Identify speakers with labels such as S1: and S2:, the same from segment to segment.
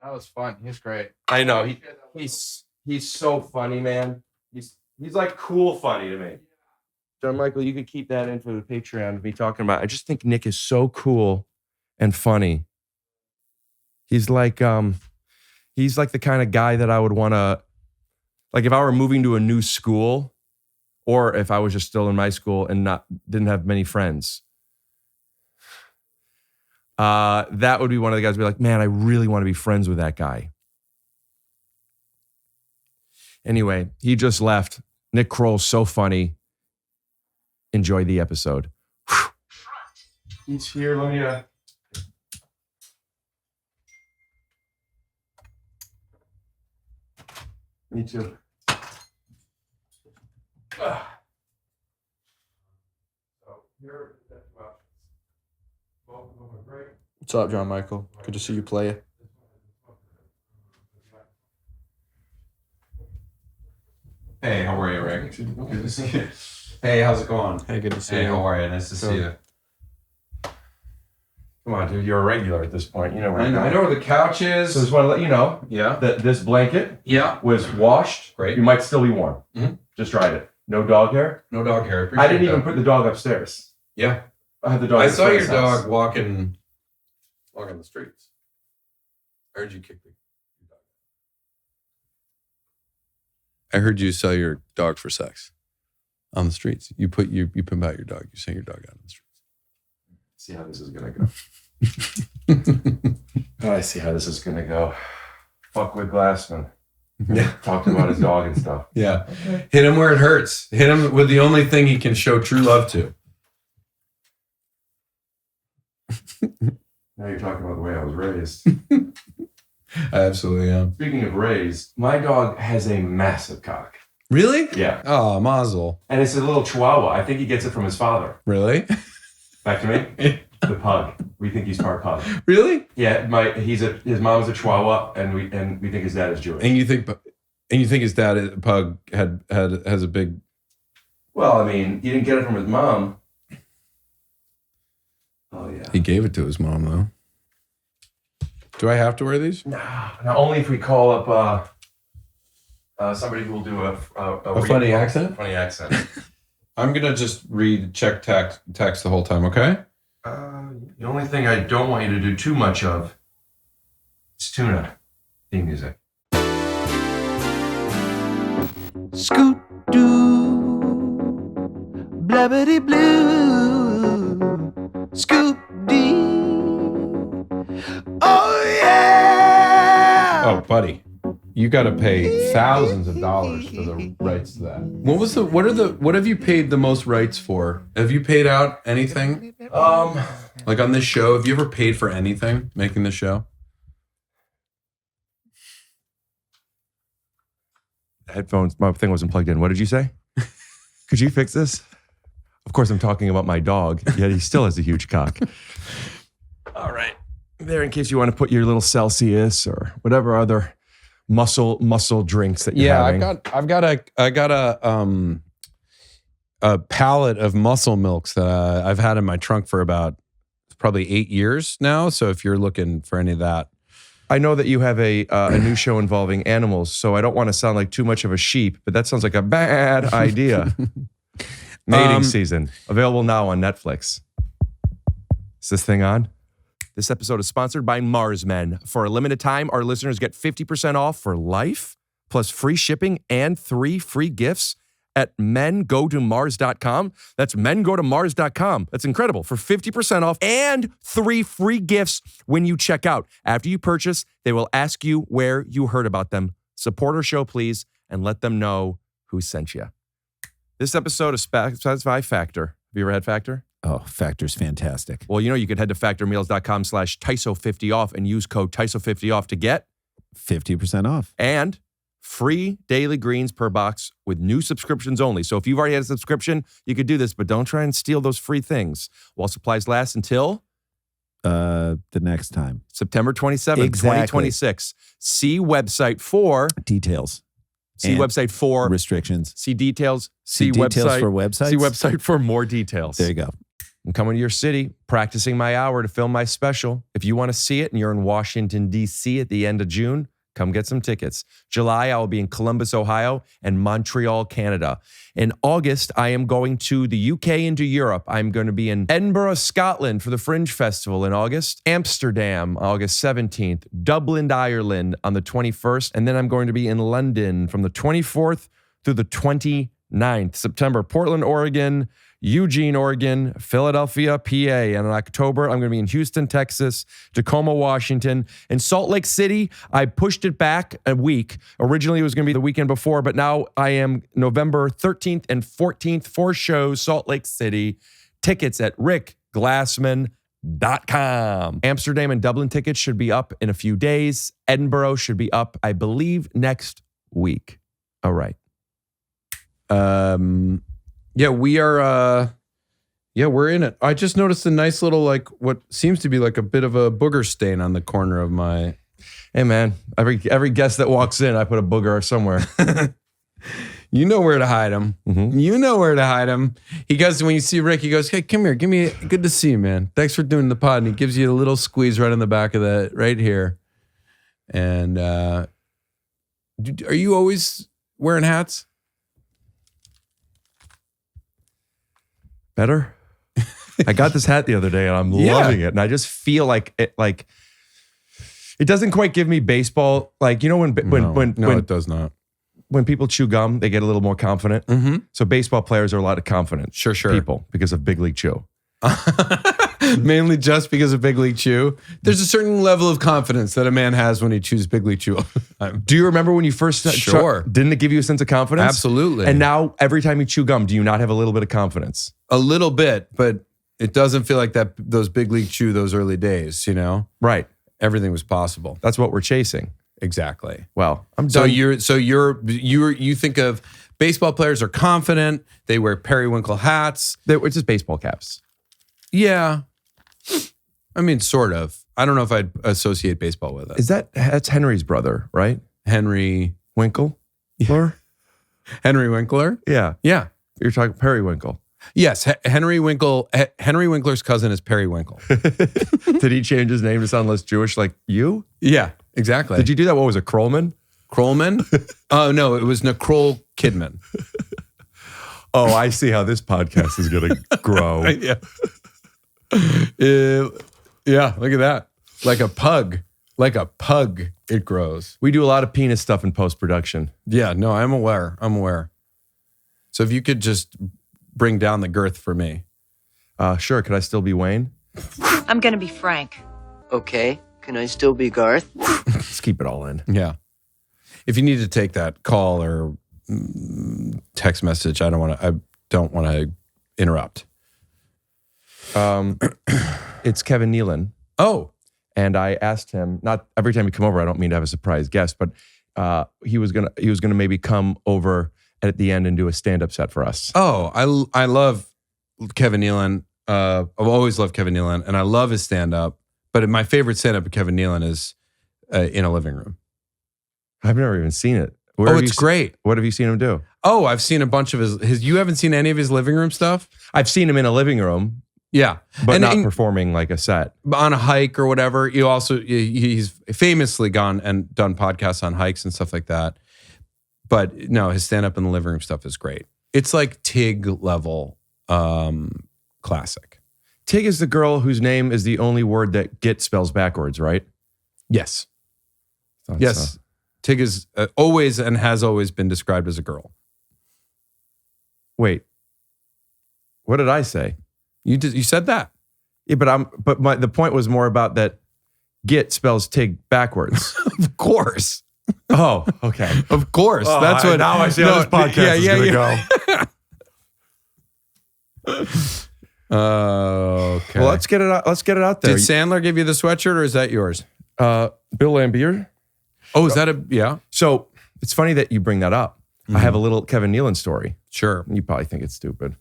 S1: That was fun. He's great.
S2: I know. He's so funny, man. He's like cool funny to me. JonMichael, you could keep that in for the Patreon of me talking about. I just think Nick is so cool and funny. He's like the kind of guy that I would want to, like, if I were moving to a new school, or if I was just still in my school and didn't have many friends. That would be one of the guys who'd be like, man, I really want to be friends with that guy. Anyway, he just left. Nick Kroll's so funny. Enjoy the episode. Whew. He's here. Let me Me too. So here, both of them are great.
S1: What's up, JonMichael? Good to see you play.
S3: Hey, how are you, Rick? Good to see you. Hey, how's it going?
S1: Hey, good to see
S3: Hey,
S1: you.
S3: how are you? Nice to see you.
S2: Come on, dude. You're a regular at this point. You know where
S3: I know where the couch is.
S2: So just want to let you know
S3: Yeah.
S2: that this blanket
S3: Yeah.
S2: was washed.
S3: Great.
S2: You might still be warm.
S3: Mhm.
S2: Just dried it. No dog hair.
S3: No dog hair.
S2: I didn't even put the dog upstairs.
S3: Yeah.
S2: I had the dog.
S3: I
S2: at
S3: saw your
S2: Fred's house.
S3: dog walking the streets. I heard you kick your dog. I heard you sell your dog for sex on the streets. You put out your dog. You sent your dog out on the streets.
S2: See how this is gonna go. I see how this is gonna go. Fuck with Glassman.
S3: Yeah.
S2: Talked about his dog and stuff.
S3: Yeah. Hit him where it hurts. Hit him with the only thing he can show true love to.
S2: Now you're talking about the way I was raised.
S3: I absolutely am.
S2: Speaking of raised, my dog has a massive cock.
S3: Really?
S2: Yeah.
S3: Oh, Mazel.
S2: And it's a little chihuahua. I think he gets it from his father.
S3: Really?
S2: Back to me? The pug. We think he's part pug.
S3: Really?
S2: Yeah, his mom's a chihuahua, and we think his dad is Jewish.
S3: And you think his dad, Pug, has a big...
S2: Well, I mean, he didn't get it from his mom. Oh, yeah.
S3: He gave it to his mom, though. Do I have to wear these?
S2: Nah, only if we call up somebody who will do a
S3: funny accent?
S2: Funny accent.
S3: I'm going to just check text the whole time, okay?
S2: The only thing I don't want you to do too much of is tuna theme music.
S4: Scoot doo, blabbity blue, scoop dee. Oh yeah!
S3: Oh, buddy. You got to pay thousands of dollars for the rights to that. What have you paid the most rights for? Have you paid out anything? Like on this show, have you ever paid for anything making this show?
S2: Headphones, my thing wasn't plugged in. What did you say? Could you fix this? Of course, I'm talking about my dog, yet he still has a huge cock. All right. There, in case you want to put your little Celsius or whatever other muscle drinks that you're having.
S3: I've got a pallet of muscle milks that I've had in my trunk for about probably 8 years now. So if you're looking for any of that.
S2: I know that you have a new show involving animals, so I don't want to sound like too much of a sheep, but that sounds like a bad idea. Mating season, available now on Netflix. Is this thing on? This episode is sponsored by Marsmen. For a limited time, our listeners get 50% off for life, plus free shipping and 3 free gifts at mengotomars.com. That's mengotomars.com. That's incredible. For 50% off and 3 free gifts when you check out. After you purchase, they will ask you where you heard about them. Support our show, please, and let them know who sent you. This episode is sponsored by Factor. Have you ever had Factor?
S4: Oh, Factor's fantastic.
S2: Well, you could head to factormeals.com/TYSO50 off and use code TYSO50 off to get
S4: 50% off.
S2: And free daily greens per box with new subscriptions only. So if you've already had a subscription, you could do this, but don't try and steal those free things while supplies last until
S4: the next time.
S2: September 27th,
S4: Exactly.
S2: 2026. See website for
S4: details.
S2: See
S4: and
S2: website for
S4: restrictions.
S2: See details.
S4: See details for websites.
S2: See website for more details.
S4: There you go.
S2: I'm coming to your city, practicing my hour to film my special. If you want to see it and you're in Washington, D.C. at the end of June, come get some tickets. July, I will be in Columbus, Ohio, and Montreal, Canada. In August, I am going to the UK and to Europe. I'm going to be in Edinburgh, Scotland for the Fringe Festival in August, Amsterdam, August 17th, Dublin, Ireland on the 21st, and then I'm going to be in London from the 24th through the 29th, September, Portland, Oregon, Eugene, Oregon, Philadelphia, PA. And in October, I'm going to be in Houston, Texas, Tacoma, Washington, and Salt Lake City. I pushed it back a week. Originally, it was going to be the weekend before, but now I am November 13th and 14th, 4 shows, Salt Lake City. Tickets at rickglassman.com. Amsterdam and Dublin tickets should be up in a few days. Edinburgh should be up, I believe, next week. All right.
S3: Yeah, we are. We're in it. I just noticed a nice little, like, what seems to be like a bit of a booger stain on the corner of my.
S2: Hey, man, every guest that walks in, I put a booger somewhere.
S3: You know where to hide them.
S2: Mm-hmm.
S3: You know where to hide them. He goes, when you see Rick, he goes, "Hey, come here. Good to see you, man. Thanks for doing the pod." And he gives you a little squeeze right on the back of the, right here. And are you always wearing hats?
S2: Better? I got this hat the other day and I'm loving it. And I just feel like it doesn't quite give me baseball. Like, you know, when
S3: it does not.
S2: When people chew gum, they get a little more confident.
S3: Mm-hmm.
S2: So baseball players are a lot of confident
S3: Sure.
S2: people because of Big League Chew.
S3: Mainly just because of Big League Chew. There's a certain level of confidence that a man has when he chews Big League Chew all the time.
S2: Do you remember when you first
S3: Sure.
S2: didn't it give you a sense of confidence?
S3: Absolutely.
S2: And now every time you chew gum, do you not have a little bit of confidence?
S3: A little bit, but it doesn't feel like that. Those Big League Chew, those early days, you know,
S2: Right.
S3: everything was possible.
S2: That's what we're chasing.
S3: Exactly.
S2: Well, I'm
S3: So
S2: done.
S3: you think of baseball players are confident. They wear periwinkle hats.
S2: It's just baseball caps.
S3: Yeah. I mean, sort of. I don't know if I'd associate baseball with it.
S2: That's Henry's brother, right?
S3: Henry
S2: Winkle? Or?
S3: Henry Winkler?
S2: Yeah.
S3: Yeah.
S2: You're talking Periwinkle.
S3: Yes, Henry Winkle. Henry Winkler's cousin is Perry Winkle.
S2: Did he change his name to sound less Jewish like you?
S3: Yeah, exactly.
S2: Did you do that? What was it, Krollman?
S3: Krollman? Oh, no, it was Kroll Kidman.
S2: Oh, I see how this podcast is going to grow.
S3: Yeah. Yeah, look at that. Like a pug, it grows.
S2: We do a lot of penis stuff in post-production.
S3: Yeah, no, I'm aware. So if you could just bring down the girth for me.
S2: Sure. Could I still be Wayne?
S5: I'm gonna be Frank.
S6: Okay, can I still be Garth?
S2: Let's keep it all in.
S3: Yeah. If you need to take that call or text message, I don't want to interrupt.
S2: It's Kevin Nealon.
S3: Oh,
S2: And I asked him, not every time you come over, I don't mean to have a surprise guest, but he was gonna maybe come over at the end and do a stand-up set for us.
S3: Oh, I love Kevin Nealon. I've always loved Kevin Nealon, and I love his stand-up. But my favorite stand-up of Kevin Nealon is in a living room.
S2: I've never even seen it.
S3: It's great.
S2: What have you seen him do?
S3: Oh, I've seen a bunch of his. You haven't seen any of his living room stuff?
S2: I've seen him in a living room,
S3: Yeah,
S2: but not performing like a set.
S3: On a hike or whatever. He's famously gone and done podcasts on hikes and stuff like that. But no, his stand-up in the living room stuff is great. It's like Tig level classic.
S2: Tig is the girl whose name is the only word that Git spells backwards, right?
S3: Yes.
S2: Thought
S3: Yes.
S2: so.
S3: Tig is always and has always been described as a girl.
S2: Wait. What did I say?
S3: You said that.
S2: Yeah, but the point was more about that Git spells Tig backwards.
S3: Of course.
S2: Oh, okay.
S3: Of course. That's what.
S2: Now I see how this podcast is going to
S3: go. Okay.
S2: Well, let's get it out. Let's get it out there.
S3: Did Sandler give you the sweatshirt, or is that yours?
S2: Bill Lambier.
S3: Oh, is that yeah?
S2: So it's funny that you bring that up. I have a little Kevin Nealon story.
S3: Sure.
S2: You probably think it's stupid.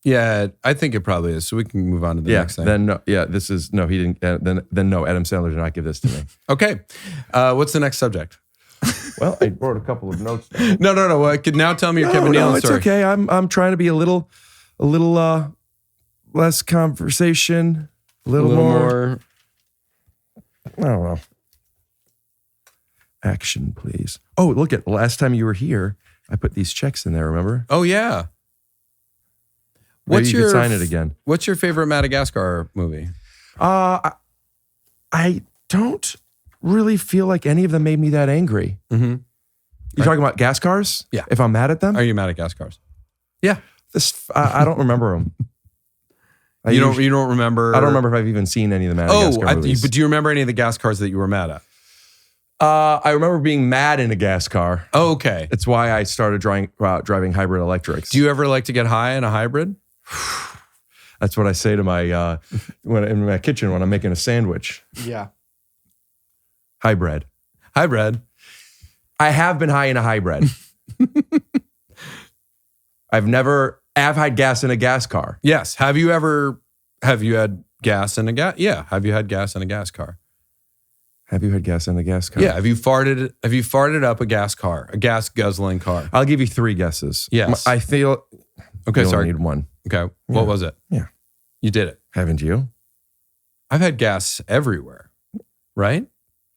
S3: Yeah, I think it probably is. So we can move on to the next thing.
S2: Then this is no. He didn't. Then no. Adam Sandler did not give this to me.
S3: Okay. What's the next subject?
S2: Well, I wrote a couple of notes.
S3: No. Well, now tell me your Kevin Nealon
S2: it's
S3: story.
S2: okay. I'm trying to be a little less conversation, a little more. I don't know. Action, please. Oh, look at last time you were here, I put these checks in there, remember?
S3: Oh, yeah.
S2: Maybe you could sign it again.
S3: What's your favorite Madagascar movie?
S2: I don't really feel like any of them made me that angry.
S3: Mm-hmm.
S2: You talking about gas cars?
S3: Yeah.
S2: If I'm mad at them?
S3: Are you Madagascars? Yeah.
S2: I don't remember them.
S3: You don't remember?
S2: I don't remember if I've even seen any of the Madagascar movies.
S3: But do you remember any of the gas cars that you were mad at?
S2: I remember being mad in a gas car.
S3: Oh, okay.
S2: It's why I started driving hybrid electrics.
S3: Do you ever like to get high in a hybrid?
S2: That's what I say to my in my kitchen when I'm making a sandwich.
S1: Yeah.
S2: Hybrid.
S3: Hybrid.
S2: I have been high in a hybrid. I've had gas in a gas car.
S3: Yes. Have you had gas in a gas? Yeah. Have you had gas in a gas car?
S2: Have you had gas in a gas car?
S3: Yeah. Have you farted up a gas car, a gas guzzling car?
S2: I'll give you 3 guesses.
S3: Yes.
S2: I feel.
S3: Okay.
S2: You
S3: Sorry.
S2: only need 1.
S3: Okay. What was it?
S2: Yeah.
S3: You did it.
S2: Haven't you?
S3: I've had gas everywhere. Right?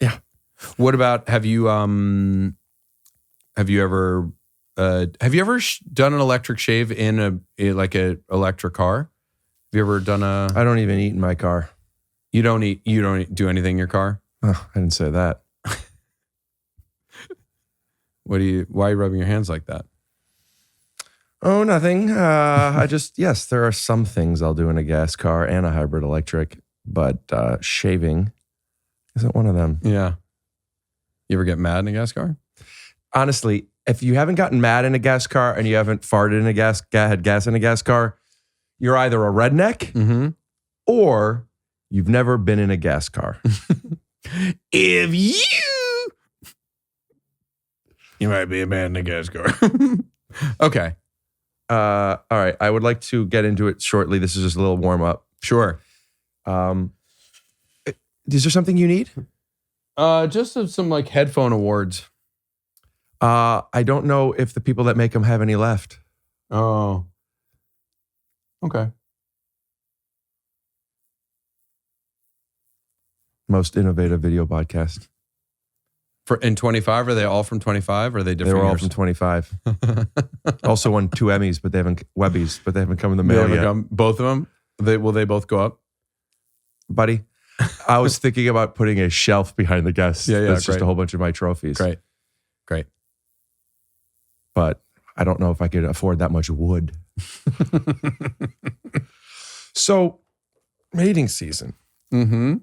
S2: Yeah.
S3: What about, have you ever done an electric shave in a electric car? Have you ever done
S2: I don't even eat in my car.
S3: You don't do anything in your car?
S2: Oh, I didn't say that.
S3: Why are you rubbing your hands like that?
S2: Oh, nothing. Yes, there are some things I'll do in a gas car and a hybrid electric, but shaving isn't one of them.
S3: Yeah. You ever get mad in a gas car?
S2: Honestly, if you haven't gotten mad in a gas car and you haven't farted in had gas in a gas car, you're either a redneck or you've never been in a gas car.
S3: You might be a man in a gas car. Okay.
S2: All right. I would like to get into it shortly. This is just a little warm up.
S3: Sure.
S2: Is there something you need?
S3: Just some like headphone awards.
S2: I don't know if the people that make them have any left.
S3: Oh. Okay.
S2: Most innovative video podcast.
S3: In 25, are they all from 25? Or are they different?
S2: They were all
S3: years?
S2: from 25. Also won 2 Emmys, but they haven't come in the mail yet.
S3: Both of them? Will they both go up?
S2: Buddy, I was thinking about putting a shelf behind the guests.
S3: Yeah,
S2: That's just
S3: great.
S2: a whole bunch of my trophies.
S3: Great.
S2: But I don't know if I could afford that much wood. So, mating season.
S3: Mm-hmm.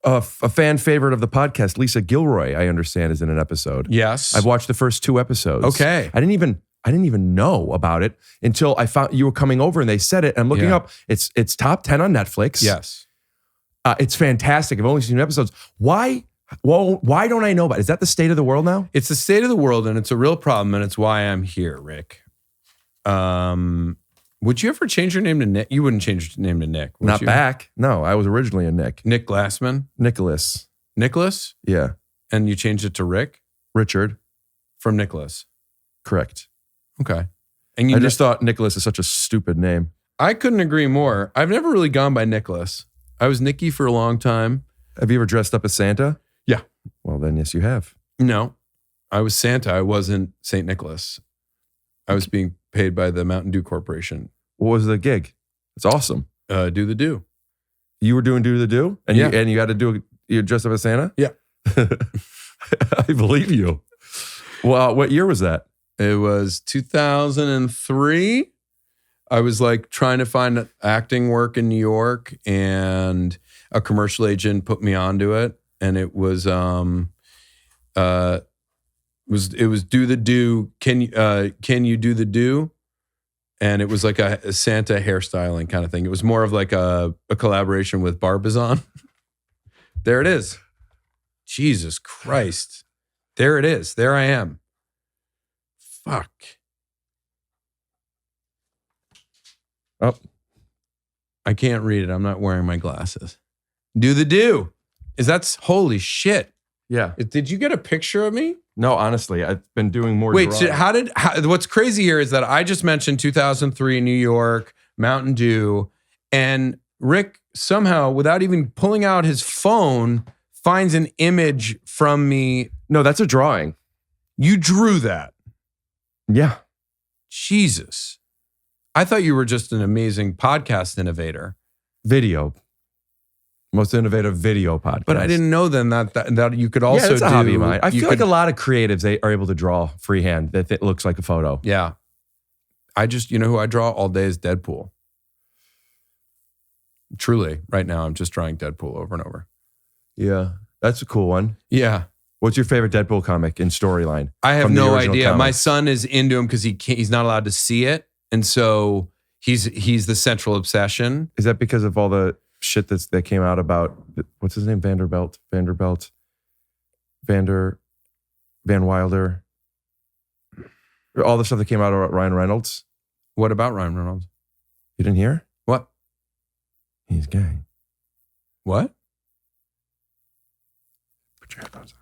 S2: A fan favorite of the podcast, Lisa Gilroy, I understand, is in an episode.
S3: Yes.
S2: I've watched the first 2 episodes.
S3: Okay.
S2: I didn't even know about it until I found you were coming over and they said it. And I'm looking up. It's top 10 on Netflix.
S3: Yes.
S2: It's fantastic. I've only seen episodes. Why don't I know about it? Is that the state of the world now?
S3: It's the state of the world and it's a real problem and it's why I'm here, Rick. Would you ever change your name to Nick? You wouldn't change your name to Nick, would
S2: Not
S3: you?
S2: back. No, I was originally a Nick.
S3: Nick Glassman?
S2: Nicholas.
S3: Nicholas?
S2: Yeah.
S3: And you changed it to Rick
S2: Richard.
S3: from Nicholas.
S2: Correct.
S3: Okay. And you
S2: I just thought Nicholas is such a stupid name.
S3: I couldn't agree more. I've never really gone by Nicholas. I was Nicky for a long time.
S2: Have you ever dressed up as Santa?
S3: Yeah.
S2: Well, then yes, you have.
S3: No, I was Santa. I wasn't St. Nicholas. I was being paid by the Mountain Dew Corporation.
S2: What was the gig? It's awesome.
S3: Do the do.
S2: You were doing Do the Do? And
S3: Yeah.
S2: you had to do, you dressed up as Santa?
S3: Yeah.
S2: I believe you. Well, what year was that?
S3: It was 2003. I was like trying to find acting work in New York and a commercial agent put me onto it. And it was do the do. Can you do the do? And it was like a Santa hairstyling kind of thing. It was more of like a collaboration with Barbizon. There it is. Jesus Christ. There it is. There I am. Fuck.
S2: Oh.
S3: I can't read it. I'm not wearing my glasses. Do the do. Holy shit.
S2: Yeah.
S3: Did you get a picture of me?
S2: No, honestly, I've been doing more
S3: Wait,
S2: drawing.
S3: so what's crazy here is that I just mentioned 2003 New York, Mountain Dew, and Rick somehow, without even pulling out his phone, finds an image from me.
S2: No, that's a drawing.
S3: You drew that.
S2: Yeah.
S3: Jesus. I thought you were just an amazing podcast innovator.
S2: Video. Most innovative video podcast.
S3: But I didn't know then that you could also
S2: that's a
S3: do.
S2: hobby of mine. I
S3: you
S2: feel like
S3: could-
S2: a lot of creatives, they are able to draw freehand that it looks like a photo.
S3: Yeah. I just, you know who I draw all day is Deadpool. Truly, right now I'm just drawing Deadpool over and over.
S2: Yeah. That's a cool one.
S3: Yeah.
S2: What's your favorite Deadpool comic and storyline?
S3: I have
S2: from the
S3: no
S2: original
S3: idea.
S2: comic?
S3: My son is into him because he's not allowed to see it. And so he's the central obsession.
S2: Is that because of all the shit that came out about, what's his name? Van Wilder. All the stuff that came out about Ryan Reynolds.
S3: What about Ryan Reynolds?
S2: You didn't hear?
S3: What?
S2: He's gay.
S3: What?
S2: Put your headphones on.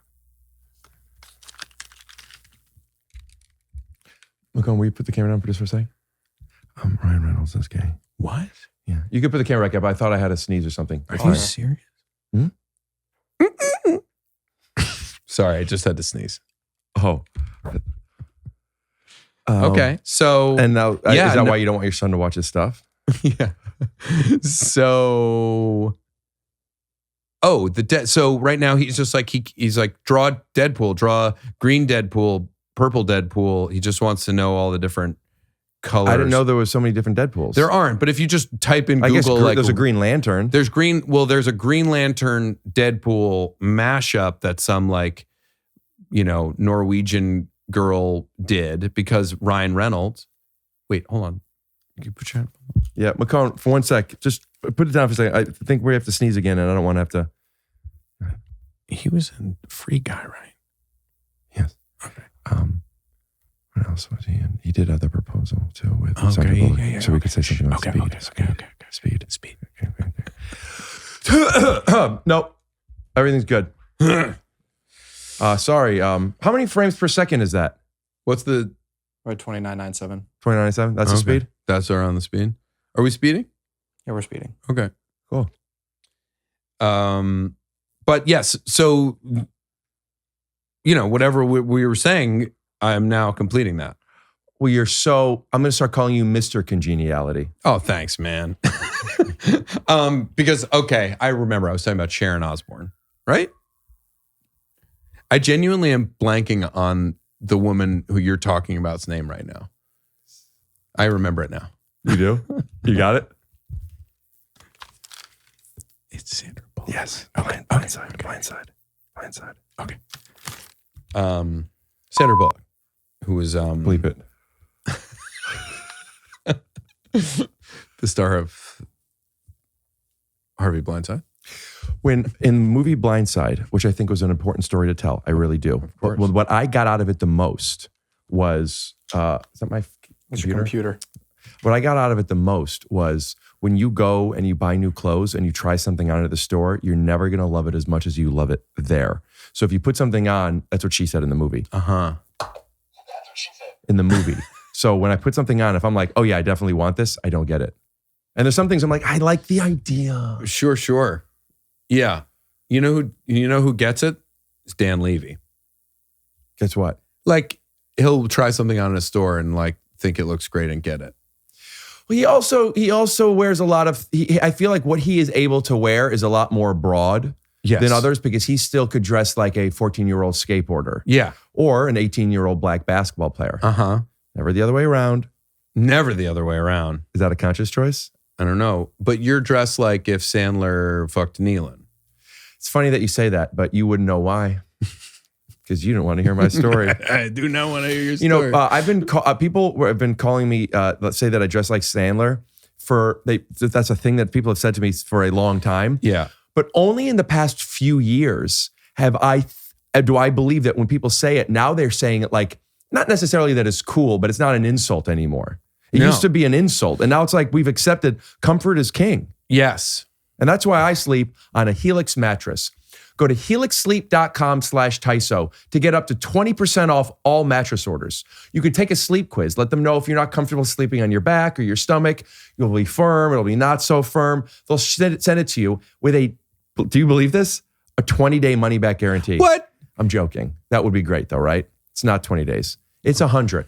S2: Look on, will you put the camera down for just for a second? Ryan Reynolds is gay.
S3: What?
S2: Yeah. You could put the camera back up. I thought I had a sneeze or something.
S3: Are you serious?
S2: Hmm?
S3: Sorry, I just had to sneeze.
S2: Oh.
S3: Okay. So
S2: And now,
S3: Yeah,
S2: is that
S3: no-
S2: why you don't want your son to watch his stuff?
S3: yeah. So so right now he's just like he's like, draw Deadpool, draw green Deadpool, purple Deadpool. He just wants to know all the different colors.
S2: I didn't know there was so many different Deadpools.
S3: There aren't, but if you just type in
S2: I guess
S3: Google, like
S2: there's a Green Lantern.
S3: there's a Green Lantern Deadpool mashup that some like, Norwegian girl did because Ryan Reynolds. Wait, hold on. You put your hand.
S2: Yeah, McCone, for 1 sec, just put it down for a second. I think we have to sneeze again, and I don't want to have to.
S3: He was in Free Guy, right?
S2: Yes.
S3: Okay.
S2: What else was he in? He did other proposal too with
S3: Okay,
S2: Sandra Bullock.
S3: yeah,
S2: So we
S3: okay,
S2: could say something about
S3: okay,
S2: speed.
S3: okay.
S2: Speed. Nope. Everything's good. Sorry. How many frames per second is that?
S3: What's the
S1: 29.97.
S2: 29.7? That's the
S3: Okay.
S2: speed?
S3: That's around the speed. Are we speeding?
S1: Yeah, we're speeding.
S3: Okay.
S2: Cool.
S3: But yes, so whatever we were saying, I'm now completing that.
S2: Well, I'm going to start calling you Mr. Congeniality.
S3: Oh, thanks, man. Because I remember I was talking about Sharon Osbourne, right? I genuinely am blanking on the woman who you're talking about's name right now. I remember it now.
S2: You do? You got it?
S3: It's Sandra Bullock.
S2: Yes.
S3: Okay.
S2: Blindside.
S3: Okay. Sandra Bullock, who was
S2: Bleep it.
S3: the star of Harvey Blindside.
S2: When in the movie Blindside, which I think was an important story to tell, I really do.
S3: Of course.
S2: But what I got out of it the most was, is that my
S1: It's your computer.
S2: What I got out of it the most was when you go and you buy new clothes and you try something on at the store, you're never going to love it as much as you love it there. So if you put something on, that's what she said in the movie.
S3: Uh-huh.
S2: In the movie. So when I put something on, if I'm like, oh yeah, I definitely want this, I don't get it. And there's some things I'm like, I like the idea.
S3: Sure. Yeah. You know who gets it? It's Dan Levy.
S2: Guess what?
S3: Like he'll try something on in a store and like think it looks great and get it.
S2: Well, he also wears a lot of, I feel like what he is able to wear is a lot more broad than others because he still could dress like a 14-year-old skateboarder
S3: Yeah.
S2: or an 18-year-old black basketball player.
S3: Uh-huh.
S2: Never the other way around.
S3: Never the other way around.
S2: Is that a conscious choice?
S3: I don't know. But you're dressed like if Sandler fucked Nealon.
S2: It's funny that you say that, but you wouldn't know why. Because you don't want to hear my story.
S3: I do not want to hear your story.
S2: You know, I've been people have been calling me. Let's say that I dress like Sandler. That's a thing that people have said to me for a long time.
S3: Yeah.
S2: But only in the past few years do I believe that when people say it, now they're saying it like not necessarily that it's cool, but it's not an insult anymore. It used to be an insult, and now it's like we've accepted comfort is king.
S3: Yes.
S2: And that's why I sleep on a Helix mattress. Go to helixsleep.com/TYSO to get up to 20% off all mattress orders. You can take a sleep quiz. Let them know if you're not comfortable sleeping on your back or your stomach. You'll be firm. It'll be not so firm. They'll send it to you with a, do you believe this? A 20-day money-back guarantee.
S3: What?
S2: I'm joking. That would be great though, right? It's not 20 days. It's 100.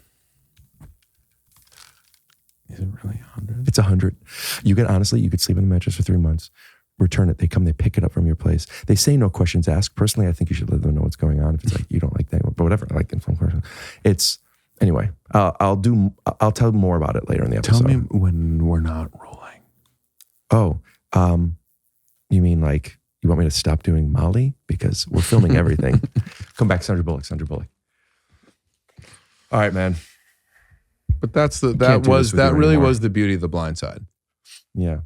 S3: Is it really 100?
S2: It's 100. You could sleep in the mattress for 3 months. Return it. They come, they pick it up from your place. They say no questions asked. Personally, I think you should let them know what's going on. If it's like you don't like that, but whatever. I like them from question. It's anyway. I'll tell more about it later in the episode.
S3: Tell me when we're not rolling.
S2: Oh, you mean like you want me to stop doing Molly because we're filming everything? Come back, Sandra Bullock. All right, man.
S3: But that really was the beauty of The Blind Side.
S2: Yeah.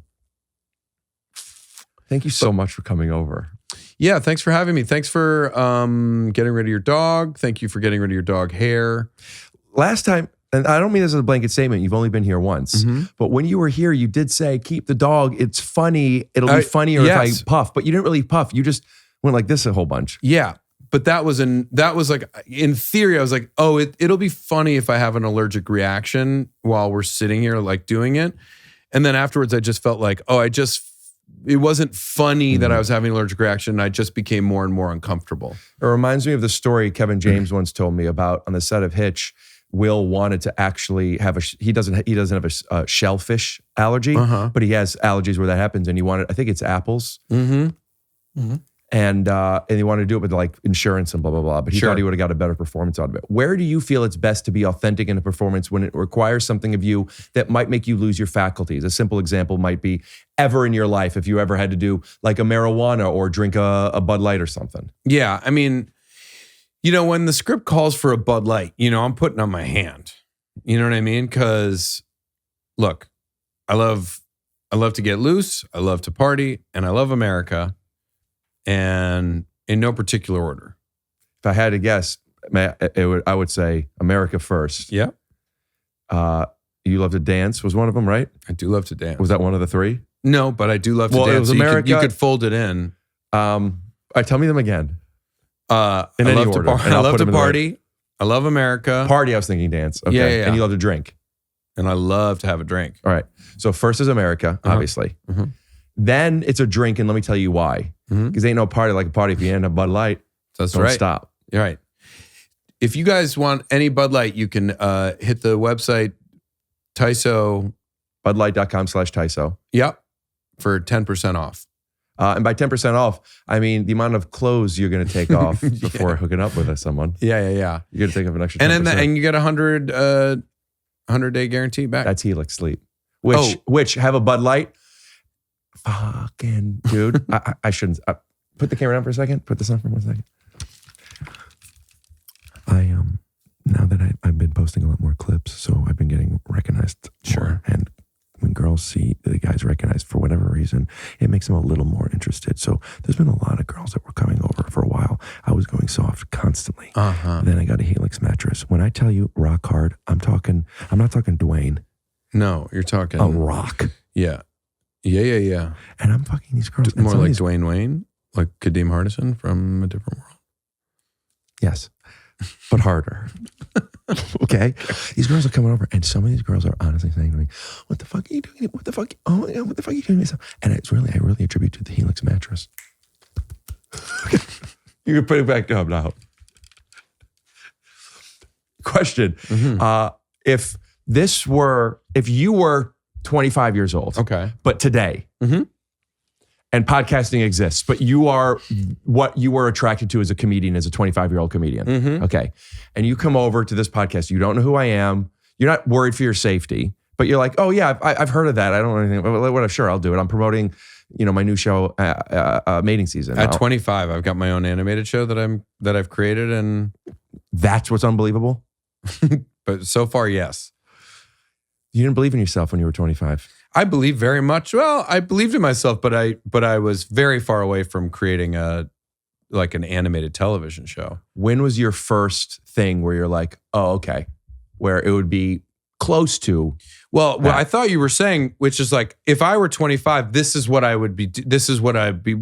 S2: Thank you so much for coming over.
S3: Yeah, thanks for having me. Thanks for getting rid of your dog. Thank you for getting rid of your dog hair.
S2: Last time, and I don't mean this as a blanket statement, you've only been here once, but when you were here, you did say, keep the dog. It's funny. It'll be funnier if I puff, but you didn't really puff. You just went like this a whole bunch.
S3: Yeah. But that was like, in theory, I was like, oh, it'll be funny if I have an allergic reaction while we're sitting here like doing it. And then afterwards, I just felt like, it wasn't funny that I was having an allergic reaction. I just became more and more uncomfortable.
S2: It reminds me of the story Kevin James once told me about on the set of Hitch. Will wanted to actually have he doesn't have a shellfish allergy, but he has allergies where that happens. And he wanted, I think it's apples. And he wanted to do it with like insurance and blah, blah, blah. But he thought he would have got a better performance out of it. Where do you feel it's best to be authentic in a performance when it requires something of you that might make you lose your faculties? A simple example might be ever in your life, if you ever had to do like a marijuana or drink a Bud Light or something.
S3: Yeah. I mean, when the script calls for a Bud Light, I'm putting on my hand. You know what I mean? Because look, I love to get loose. I love to party and I love America. And in no particular order.
S2: If I had to guess, I would say America first.
S3: Yeah.
S2: You love to dance was one of them, right?
S3: I do love to dance.
S2: Was that one of the three?
S3: No, but I do love to dance.
S2: It was America.
S3: You could fold it in.
S2: All right, tell me them again.
S3: In any order. I love to party. I love America.
S2: Party, I was thinking dance. Okay.
S3: Yeah.
S2: And you love to drink.
S3: And I love to have a drink.
S2: All right. So first is America, obviously. Then it's a drink, and let me tell you why. Because ain't no party like a party if you ain't a Bud Light.
S3: That's
S2: Don't
S3: right.
S2: stop.
S3: You're right. If you guys want any Bud Light, you can hit the website TYSO.
S2: BudLight.com/TYSO.
S3: Yep. For 10% off.
S2: And by 10% off, I mean the amount of clothes you're going to take off before hooking up with someone.
S3: Yeah.
S2: You're going to take off an extra 10%.
S3: And you get a 100-day guarantee back.
S2: That's Helix Sleep. Which have a Bud Light. Fucking dude. I shouldn't. Put the camera down for a second. Put this on for 1 second. Now that I've been posting a lot more clips, so I've been getting recognized more. And when girls see the guys recognized for whatever reason, it makes them a little more interested. So there's been a lot of girls that were coming over for a while. I was going soft constantly. Then I got a Helix mattress. When I tell you rock hard, I'm not talking Dwayne.
S3: No, you're talking
S2: a rock.
S3: Yeah. Yeah.
S2: And I'm fucking these girls.
S3: More like Dwayne Wayne, like Kadeem Hardison from A Different World.
S2: Yes, but harder. Okay? These girls are coming over, and some of these girls are honestly saying to me, what the fuck are you doing? What the fuck? Oh my God, what the fuck are you doing to yourself? And I really attribute to the Helix mattress. You can put it back up now. Question. If you were 25 years old,
S3: okay,
S2: but today, and podcasting exists, but you are what you were attracted to as a comedian, as a 25-year-old comedian, okay, and you come over to this podcast, you don't know who I am, you're not worried for your safety, but you're like, oh yeah, I've heard of that, I don't know anything, whatever, sure, I'll do it. I'm promoting, my new show, Mating Season.
S3: At 25, I've got my own animated show that I've created, and
S2: that's what's unbelievable.
S3: But so far, yes.
S2: You didn't believe in yourself when you were 25.
S3: I believe very much. Well, I believed in myself, but I was very far away from creating an animated television show.
S2: When was your first thing where you're like, oh, okay, where it would be close to?
S3: Well, what I thought you were saying, which is like, if I were 25, this is what I would be. This is what I'd be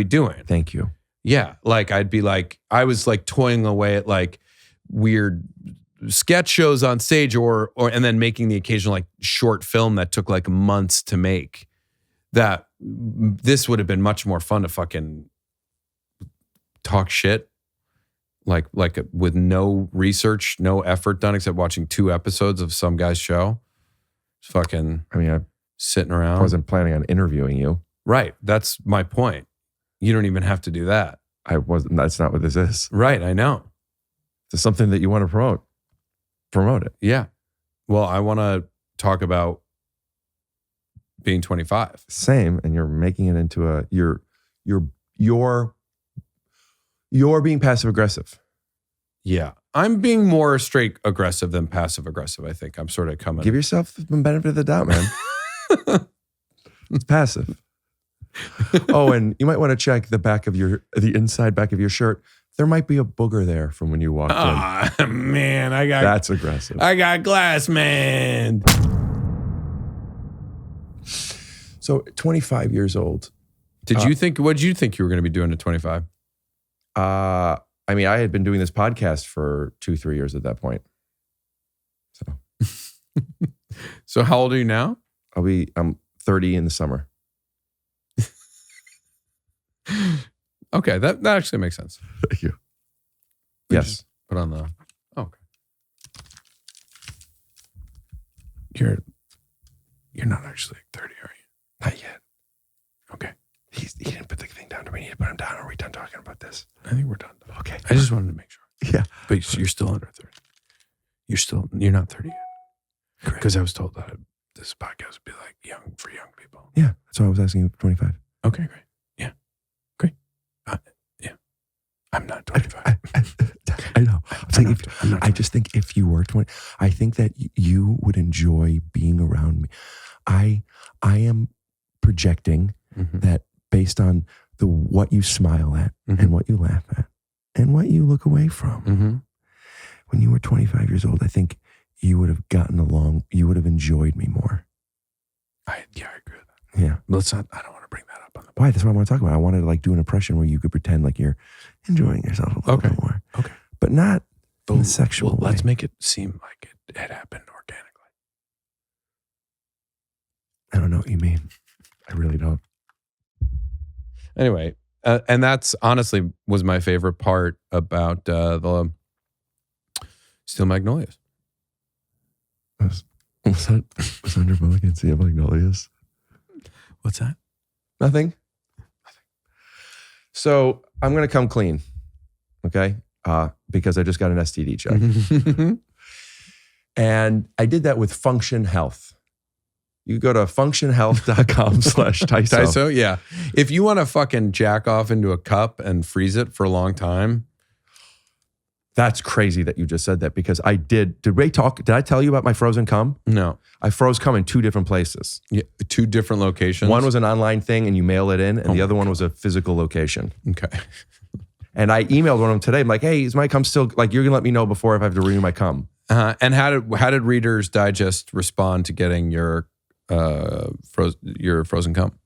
S3: doing.
S2: Thank you.
S3: Yeah, like I'd be like, I was like toying away at like weird sketch shows on stage or and then making the occasional like short film that took like months to make. That this would have been much more fun to fucking talk shit. Like with no research, no effort done except watching 2 episodes of some guy's show. Just fucking sitting around.
S2: I wasn't planning on interviewing you.
S3: Right. That's my point. You don't even have to do that.
S2: That's not what this is.
S3: Right. I know.
S2: It's something that you want to promote. Promote it.
S3: Yeah. Well, I want to talk about being 25.
S2: Same. And you're making it into you're being passive aggressive.
S3: Yeah. I'm being more straight aggressive than passive aggressive. I think I'm sort of coming.
S2: Give yourself the benefit of the doubt, man. It's passive. Oh, and you might want to check the inside back of your shirt. There might be a booger there from when you walked in.
S3: Man,
S2: That's aggressive.
S3: I got Glassman.
S2: So 25 years old.
S3: What did you think you were going to be doing at 25?
S2: I had been doing this podcast for 2-3 years at that point.
S3: So how old are you now?
S2: I'm 30 in the summer.
S3: Okay, that actually makes sense.
S2: Thank you. Yes.
S3: Put on the. Oh, okay. You're not actually 30, are you?
S2: Not yet.
S3: Okay.
S2: He didn't put the thing down. Do we need to put him down? Or are we done talking about this?
S3: I think we're done.
S2: Okay.
S3: I just wanted to make sure.
S2: Yeah.
S3: But you're still under 30. You're not 30 yet. Because I was told that this podcast would be like for young people.
S2: Yeah. That's why I was asking you 25.
S3: Okay, great. Yeah. Great. Yeah. I'm not 25.
S2: I know. I just think if you were 20, I think that you would enjoy being around me. I am projecting that based on what you smile at and what you laugh at and what you look away from. When you were 25 years old, I think you would have gotten along. You would have enjoyed me more.
S3: I agree with that.
S2: Yeah.
S3: I don't want to bring that up on the.
S2: Why? That's what I want to talk about. I wanted to like do an impression where you could pretend like you're enjoying yourself a little bit more.
S3: Okay.
S2: But not in a sexual way.
S3: Let's make it seem like it happened organically.
S2: I don't know what you mean. I really don't.
S3: Anyway, and that's honestly was my favorite part about the Steel Magnolias.
S2: Was Sandra Bullock in Steel Magnolias?
S3: What's that?
S2: Nothing. So I'm going to come clean, okay? Because I just got an STD check. And I did that with Function Health. You go to functionhealth.com/TYSO.
S3: TYSO, yeah. If you want to fucking jack off into a cup and freeze it for a long time.
S2: That's crazy that you just said that because I did. Did I tell you about my frozen cum?
S3: No.
S2: I froze cum in 2 different places.
S3: Yeah, 2 different locations.
S2: One was an online thing and you mail it in, and the other one was a physical location.
S3: Okay.
S2: And I emailed one of them today. I'm like, hey, is my cum still, like, you're going to let me know before if I have to renew my cum.
S3: And how did Reader's Digest respond to getting your frozen cum?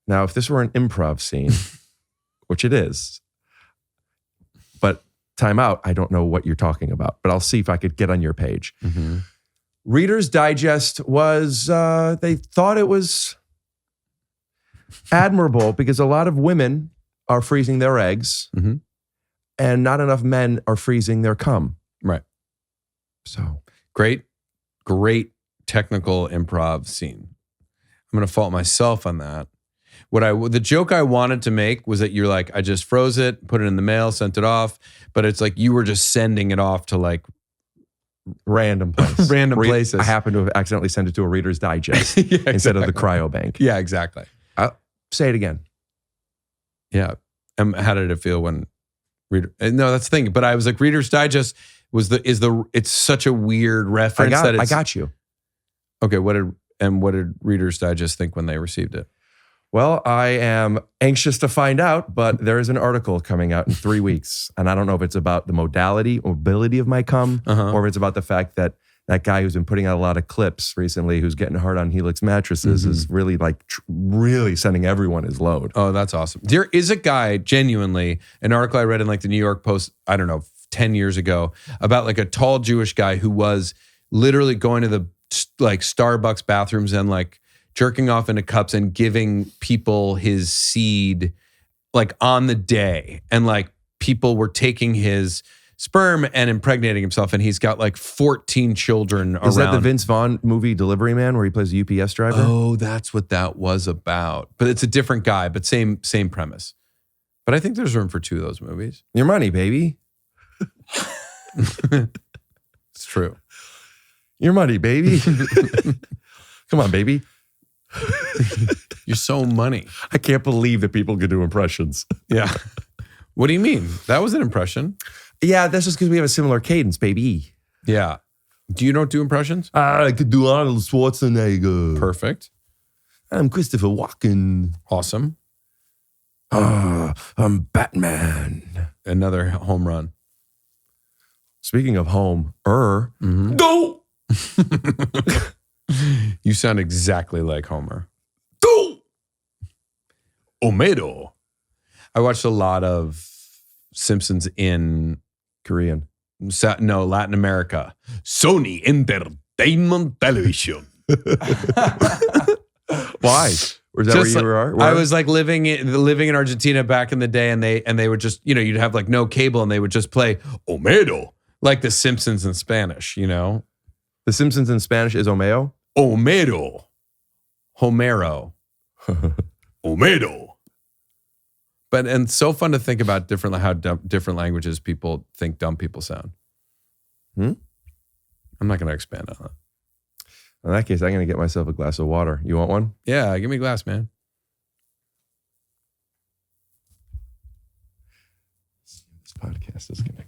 S2: Now, if this were an improv scene, which it is, but time out, I don't know what you're talking about, but I'll see if I could get on your page. Reader's Digest was, they thought it was admirable because a lot of women are freezing their eggs and not enough men are freezing their cum.
S3: Right.
S2: So
S3: great technical improv scene. I'm going to fault myself on that. The joke I wanted to make was that you're like, I just froze it, put it in the mail, sent it off. But it's like you were just sending it off to like
S2: random places.
S3: Places.
S2: I happened to have accidentally sent it to a Reader's Digest instead of the cryobank.
S3: Yeah, exactly.
S2: Say it again.
S3: Yeah. How did it feel when No, that's the thing. But I was like, Reader's Digest it's such a weird reference
S2: I got you.
S3: Okay, what did Reader's Digest think when they received it?
S2: Well, I am anxious to find out, but there is an article coming out in 3 weeks. And I don't know if it's about the mobility of my cum or if it's about the fact that that guy who's been putting out a lot of clips recently, who's getting hard on Helix mattresses, is really like really sending everyone his load.
S3: Oh, that's awesome. There is a guy, genuinely, an article I read in like the New York Post, I don't know, 10 years ago, about like a tall Jewish guy who was literally going to the like Starbucks bathrooms and like jerking off into cups and giving people his seed like on the day. And like people were taking his sperm and impregnating himself, and he's got like 14 children around.
S2: Is that the Vince Vaughn movie Delivery Man where he plays a UPS driver?
S3: Oh, that's what that was about. But it's a different guy, but same premise. But I think there's room for 2 of those movies.
S2: Your money, baby.
S3: It's true.
S2: Your money, baby. Come on, baby.
S3: You're so money.
S2: I can't believe that people can do impressions.
S3: Yeah. What do you mean? That was an impression.
S2: Yeah, that's just because we have a similar cadence, baby.
S3: Yeah. Do you don't do impressions?
S2: I could do Arnold Schwarzenegger.
S3: Perfect.
S2: I'm Christopher Walken.
S3: Awesome.
S2: I'm Batman.
S3: Another home run.
S2: Speaking of home, go.
S3: You sound exactly like Homer.
S2: Go.
S3: Homero. I watched a lot of Simpsons in
S2: Korean.
S3: Latin America. Sony Entertainment Television.
S2: Why? Or is that
S3: Just
S2: where you are?
S3: I was like living in Argentina back in the day, and they would just, you'd have like no cable, and they would just play Homero, like the Simpsons in Spanish,
S2: The Simpsons in Spanish is Homero?
S3: Homero. Homero. But and so fun to think about how different languages people think dumb people sound. I'm not going to expand on that.
S2: In that case, I'm going to get myself a glass of water. You want one?
S3: Yeah, give me a glass, man.
S2: This podcast is going to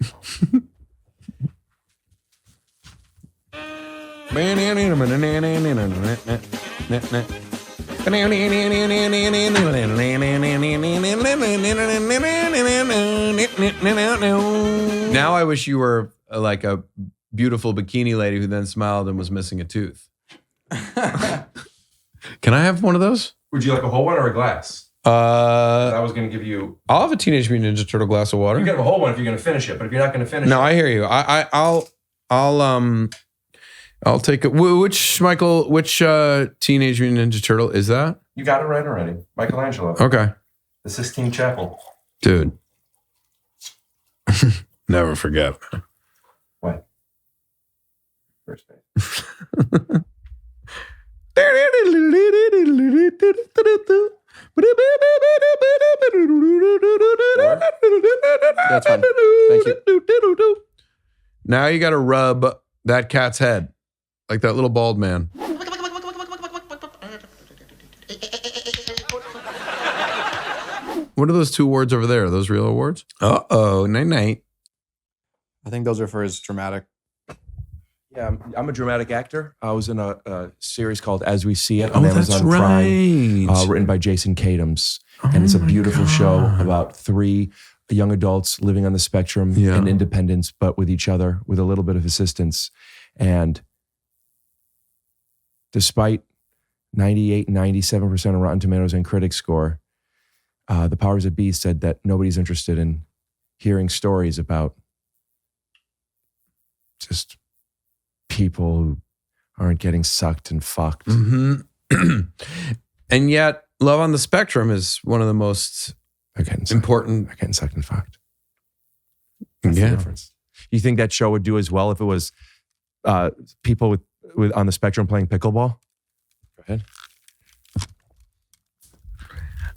S3: Now I wish you were like a beautiful bikini lady who then smiled and was missing a tooth. Can I have one of those?
S2: Would you like a whole one or a glass? I was going to give you...
S3: I'll have a Teenage Mutant Ninja Turtle glass of water.
S2: You can have a whole one if you're going to finish it, but if you're not going to finish
S3: No, I hear you. I'll take it. Which Teenage Mutant Ninja Turtle is that?
S2: You got it right already. Michelangelo.
S3: Okay.
S2: The Sistine Chapel.
S3: Dude. Never forget.
S2: What? First base.
S1: That's fine. Thank you.
S3: Now you got to rub that cat's head, like that little bald man. What are those 2 words over there? Are those real awards? Uh-oh, night-night.
S1: I think those are for his dramatic.
S2: Yeah, I'm a dramatic actor. I was in a series called As We See It on Amazon Prime, written by Jason Katims. And it's a beautiful show about 3 young adults living on the spectrum in independence, but with each other, with a little bit of assistance. And despite 98, 97% of Rotten Tomatoes and critic score, the powers that be said that nobody's interested in hearing stories about just people who aren't getting sucked and fucked.
S3: Mm-hmm. And yet, Love on the Spectrum is one of the most important.
S2: They're getting sucked and fucked.
S3: That's
S2: the difference. You think that show would do as well if it was people with on the spectrum playing pickleball? Go ahead.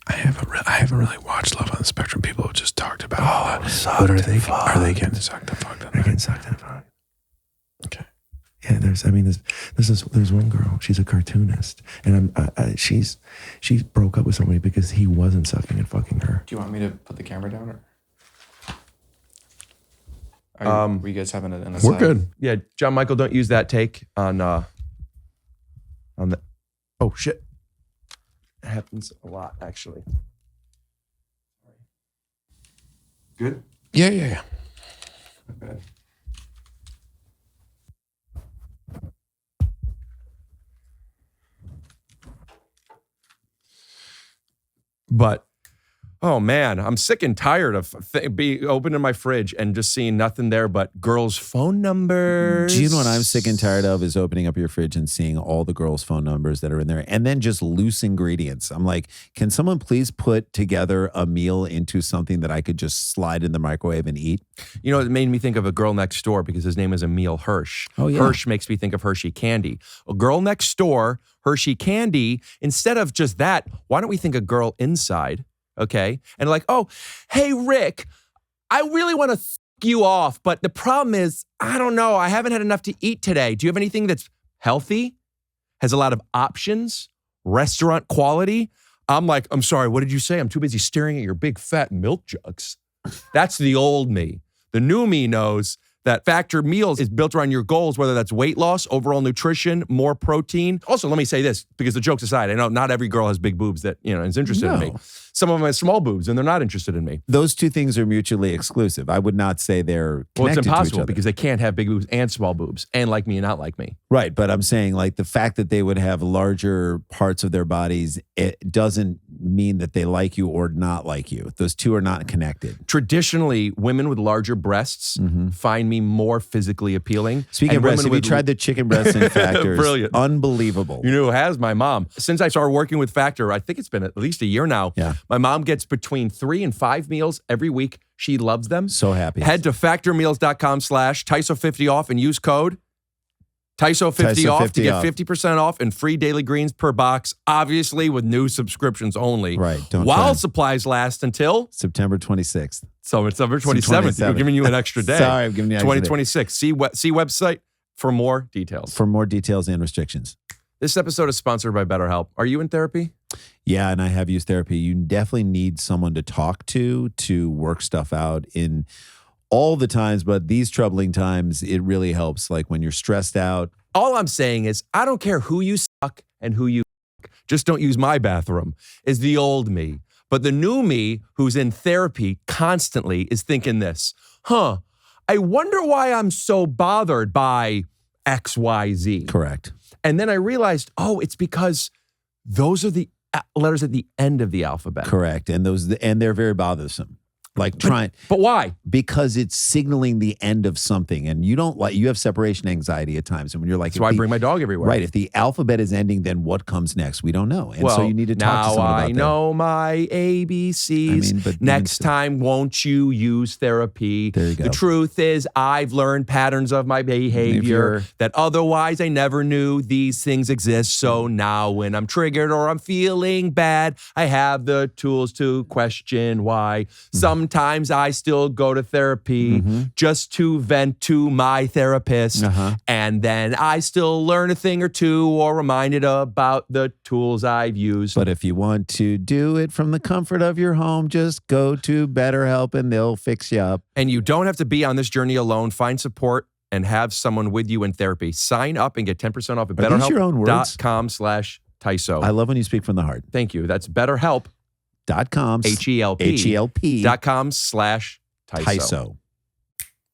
S3: I haven't really watched Love on the Spectrum. People have just talked about what are they getting sucked and fucked?
S2: They're getting sucked and fucked.
S3: Okay.
S2: Yeah, there's one girl. She's a cartoonist, and she broke up with somebody because he wasn't sucking and fucking her.
S1: Do you want me to put the camera down, or were you guys having it in a
S3: We're
S1: side?
S3: good.
S2: Yeah, JonMichael, don't use that take on the. Oh shit! It happens a lot, actually. Good.
S3: Yeah.
S2: Okay. But oh man, I'm sick and tired of opening my fridge and just seeing nothing there but girls' phone numbers.
S4: Do you know what I'm sick and tired of is opening up your fridge and seeing all the girls' phone numbers that are in there and then just loose ingredients. I'm like, can someone please put together a meal into something that I could just slide in the microwave and eat?
S2: You know, it made me think of a girl next door because his name is Emil Hirsch.
S4: Oh, yeah.
S2: Hirsch makes me think of Hershey candy. A girl next door, Hershey candy. Instead of just that, why don't we think a girl inside? Okay. And like, oh, hey, Rick, I really want to you off, but the problem is, I don't know. I haven't had enough to eat today. Do you have anything that's healthy, has a lot of options, restaurant quality? I'm like, I'm sorry, what did you say? I'm too busy staring at your big fat milk jugs. That's the old me. The new me knows that Factor Meals is built around your goals, whether that's weight loss, overall nutrition, more protein. Also, let me say this, because the jokes aside, I know not every girl has big boobs that, is interested in me. Some of them have small boobs and they're not interested in me.
S4: Those two things are mutually exclusive. I would not say they're connected
S2: Well, it's
S4: to each
S2: impossible
S4: other.
S2: because they can't have big boobs and small boobs and like me and not like me.
S4: Right, but I'm saying like the fact that they would have larger parts of their bodies, it doesn't mean that they like you or not like you. Those two are not connected.
S2: Traditionally, women with larger breasts find me more physically appealing.
S4: Speaking
S2: And
S4: of breasts,
S2: women
S4: have you
S2: with-
S4: tried the chicken breast and Factors?
S2: Brilliant.
S4: Unbelievable.
S2: You know who has? My mom. Since I started working with Factor, I think it's been at least a year now.
S4: Yeah.
S2: My mom gets between 3 and 5 meals every week. She loves them.
S4: So happy.
S2: Head to factormeals.com/TYSO50 off and use code TYSO50 off to
S4: TYSO50
S2: get
S4: off.
S2: 50% off and free daily greens per box, obviously with new subscriptions only.
S4: Right, don't
S2: While
S4: try.
S2: supplies last until
S4: September 26th.
S2: September 27th. We're giving you an extra day.
S4: Sorry, I'm giving you an extra day.
S2: 2026. See website for more details.
S4: For more details and restrictions.
S2: This episode is sponsored by BetterHelp. Are you in therapy?
S4: Yeah, and I have used therapy. You definitely need someone to talk to work stuff out in all the times, but these troubling times, it really helps. Like when you're stressed out.
S2: All I'm saying is I don't care who you suck and who you fuck. Just don't use my bathroom, is the old me. But the new me who's in therapy constantly is thinking this, I wonder why I'm so bothered by XYZ.
S4: Correct.
S2: And then I realized, it's because those are the letters at the end of the alphabet.
S4: Correct. And they're very bothersome. Like trying,
S2: But why?
S4: because it's signaling the end of something, and you have separation anxiety at times. And when you're like,
S2: That's why I bring my dog everywhere.
S4: right, if the alphabet is ending, then what comes next? We don't know, and so you need to talk to someone about that.
S2: Now I know my ABCs.
S4: but
S2: Next time, won't you use therapy?
S4: There you go.
S2: The truth is, I've learned patterns of my behavior that otherwise I never knew these things exist. So now when I'm triggered or I'm feeling bad, I have the tools to question why. Sometimes I still go to therapy just to vent to my therapist. And then I still learn a thing or two or reminded about the tools I've used.
S4: But if you want to do it from the comfort of your home, just go to BetterHelp and they'll fix you up.
S2: And you don't have to be on this journey alone. Find support and have someone with you in therapy. Sign up and get 10% off at
S4: Are these your own words?
S2: BetterHelp.com/TYSO.
S4: I love when you speak from the heart.
S2: Thank you. That's BetterHelp.
S4: .com
S2: HELP. .com/TYSO.
S4: TYSO.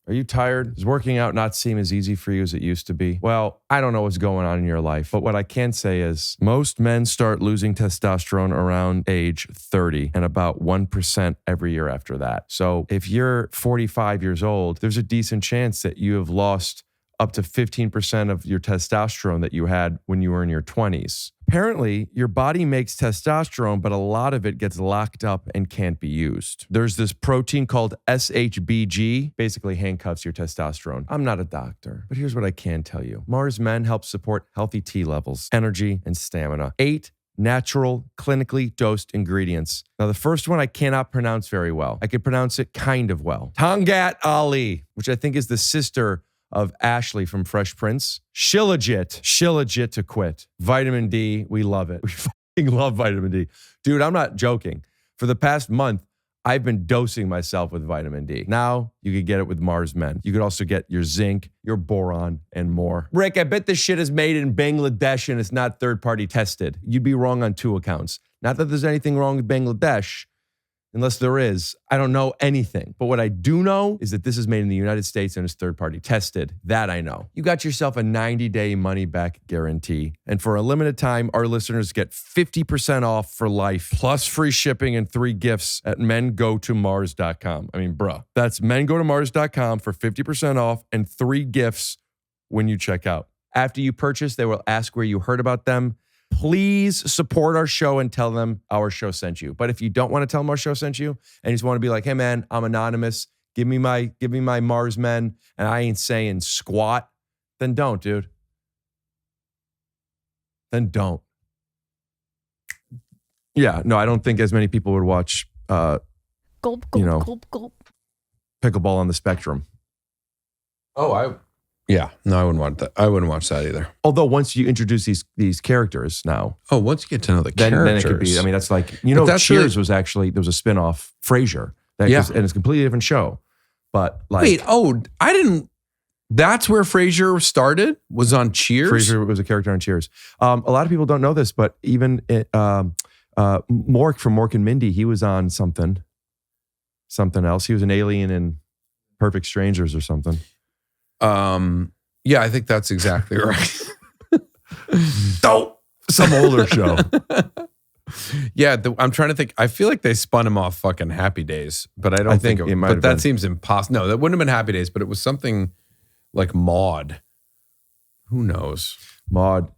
S2: Are you tired? Does working out not seem as easy for you as it used to be? Well, I don't know what's going on in your life, but what I can say is most men start losing testosterone around age 30 and about 1% every year after that. So if you're 45 years old, there's a decent chance that you have lost up to 15% of your testosterone that you had when you were in your 20s. Apparently, your body makes testosterone, but a lot of it gets locked up and can't be used. There's this protein called SHBG, basically handcuffs your testosterone. I'm not a doctor, but here's what I can tell you. Mars Men helps support healthy T levels, energy, and stamina. 8 natural, clinically dosed ingredients. Now, the first one I cannot pronounce very well. I can pronounce it kind of well. Tangat Ali, which I think is the sister of Ashley from Fresh Prince. Shilajit to quit. Vitamin D, we love it. We fucking love vitamin D. Dude, I'm not joking. For the past month, I've been dosing myself with vitamin D. Now, you could get it with Mars Men. You could also get your zinc, your boron, and more. Rick, I bet this shit is made in Bangladesh and it's not third-party tested. You'd be wrong on 2 accounts. Not that there's anything wrong with Bangladesh. Unless there is, I don't know anything. But what I do know is that this is made in the United States and is third-party tested. That I know. You got yourself a 90-day money-back guarantee. And for a limited time, our listeners get 50% off for life, plus free shipping and 3 gifts at mengotomars.com. I mean, bruh. That's mengotomars.com for 50% off and 3 gifts when you check out. After you purchase, they will ask where you heard about them. Please support our show and tell them our show sent you. But if you don't want to tell them our show sent you and you just want to be like, hey man, I'm anonymous. Give me my Mars men and I ain't saying squat, then don't, dude. Then don't. Yeah, no, I don't think as many people would watch
S7: Gulp, gulp, gulp, gulp.
S2: Pickleball on the Spectrum.
S3: Oh, yeah, no, I wouldn't want that. I wouldn't watch that either.
S2: Although once you introduce these characters now.
S3: Oh, once you get to know the
S2: then
S3: characters.
S2: Then it could be, I mean, that's like, Cheers
S3: really,
S2: was actually, there was a spinoff, Frasier. And it's a completely different show. But like.
S3: Wait, that's where Frasier started? Was on Cheers?
S2: Frasier was a character on Cheers. A lot of people don't know this, but even Mork from Mork and Mindy, he was on something else. He was an alien in Perfect Strangers or something.
S3: Yeah, I think that's exactly right.
S2: Some older show.
S3: Yeah, I'm trying to think. I feel like they spun him off fucking Happy Days, but I don't think it might. But that seems impossible. No, that wouldn't have been Happy Days, but it was something like Maude. Who knows?
S2: Maude,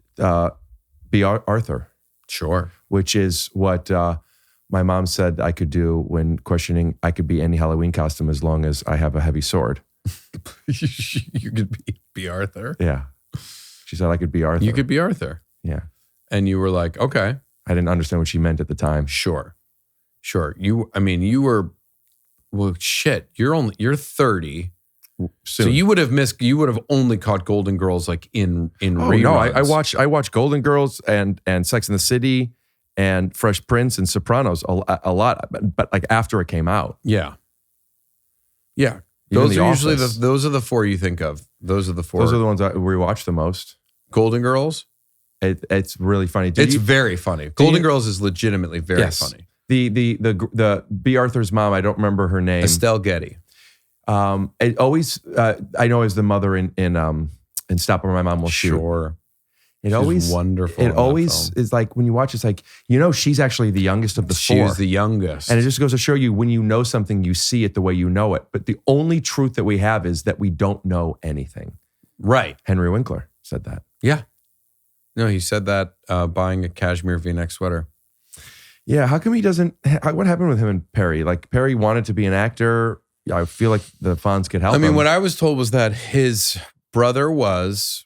S2: B. Arthur.
S3: Sure.
S2: Which is what my mom said I could do when questioning I could be any Halloween costume as long as I have a heavy sword.
S3: You could be Arthur.
S2: Yeah. She said I could be Arthur.
S3: You could be Arthur.
S2: Yeah.
S3: And you were like, okay.
S2: I didn't understand what she meant at the time.
S3: Sure. You were, well, shit, you're 30.
S2: Soon.
S3: So you would have only caught Golden Girls like in reruns.
S2: No, I watched Golden Girls and Sex and the City and Fresh Prince and Sopranos a lot, but like after it came out.
S3: Yeah. Yeah.
S2: Even
S3: Those
S2: The
S3: are usually
S2: Office.
S3: those are the 4 you think of. Those are the 4.
S2: Those are the ones I rewatch the most.
S3: Golden Girls?
S2: It's really funny.
S3: Very funny. Golden Girls is legitimately very funny.
S2: The B. Arthur's mom, I don't remember her name.
S3: Estelle Getty.
S2: It always I know as the mother in Stop Where My Mom Will Shoot.
S3: Sure.
S2: It always
S3: wonderful.
S2: It always is like when you watch, it's like, she's actually the youngest of the 4.
S3: She was the youngest.
S2: And it just goes to show you when you know something, you see it the way you know it. But the only truth that we have is that we don't know anything.
S3: Right.
S2: Henry Winkler said that.
S3: Yeah. No, he said that buying a cashmere V-neck sweater.
S2: Yeah. How come he doesn't? What happened with him and Perry? Like Perry wanted to be an actor. I feel like the Fonz could help him.
S3: What I was told was that his brother was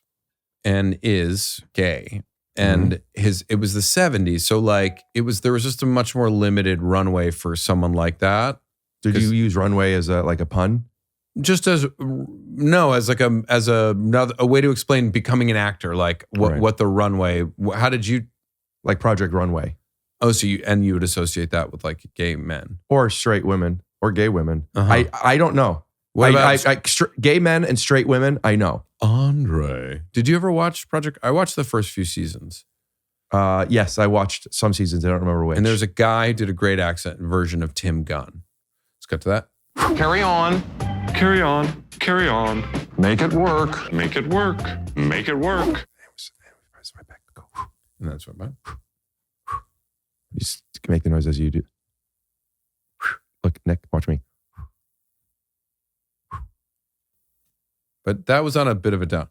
S3: and is gay. And it was the 70s. So like there was just a much more limited runway for someone like that.
S2: Did you use runway as a pun?
S3: Just as a way to explain becoming an actor, like what the runway, how did you
S2: like Project Runway?
S3: Oh, so you would associate that with like gay men
S2: or straight women or gay women. I don't know.
S3: What about
S2: gay men and straight women? I know.
S3: Andre, did you ever watch Project? I watched the first few seasons.
S2: Yes, I watched some seasons. I don't remember which.
S3: And there's a guy who did a great accent version of Tim Gunn. Let's get to that.
S8: Carry on. Carry on. Carry on. Make it work. Make it work. Make it work.
S3: And that's what mine.
S2: You just make the noise as you do. Look, Nick, watch me.
S3: But that was on a bit of a down.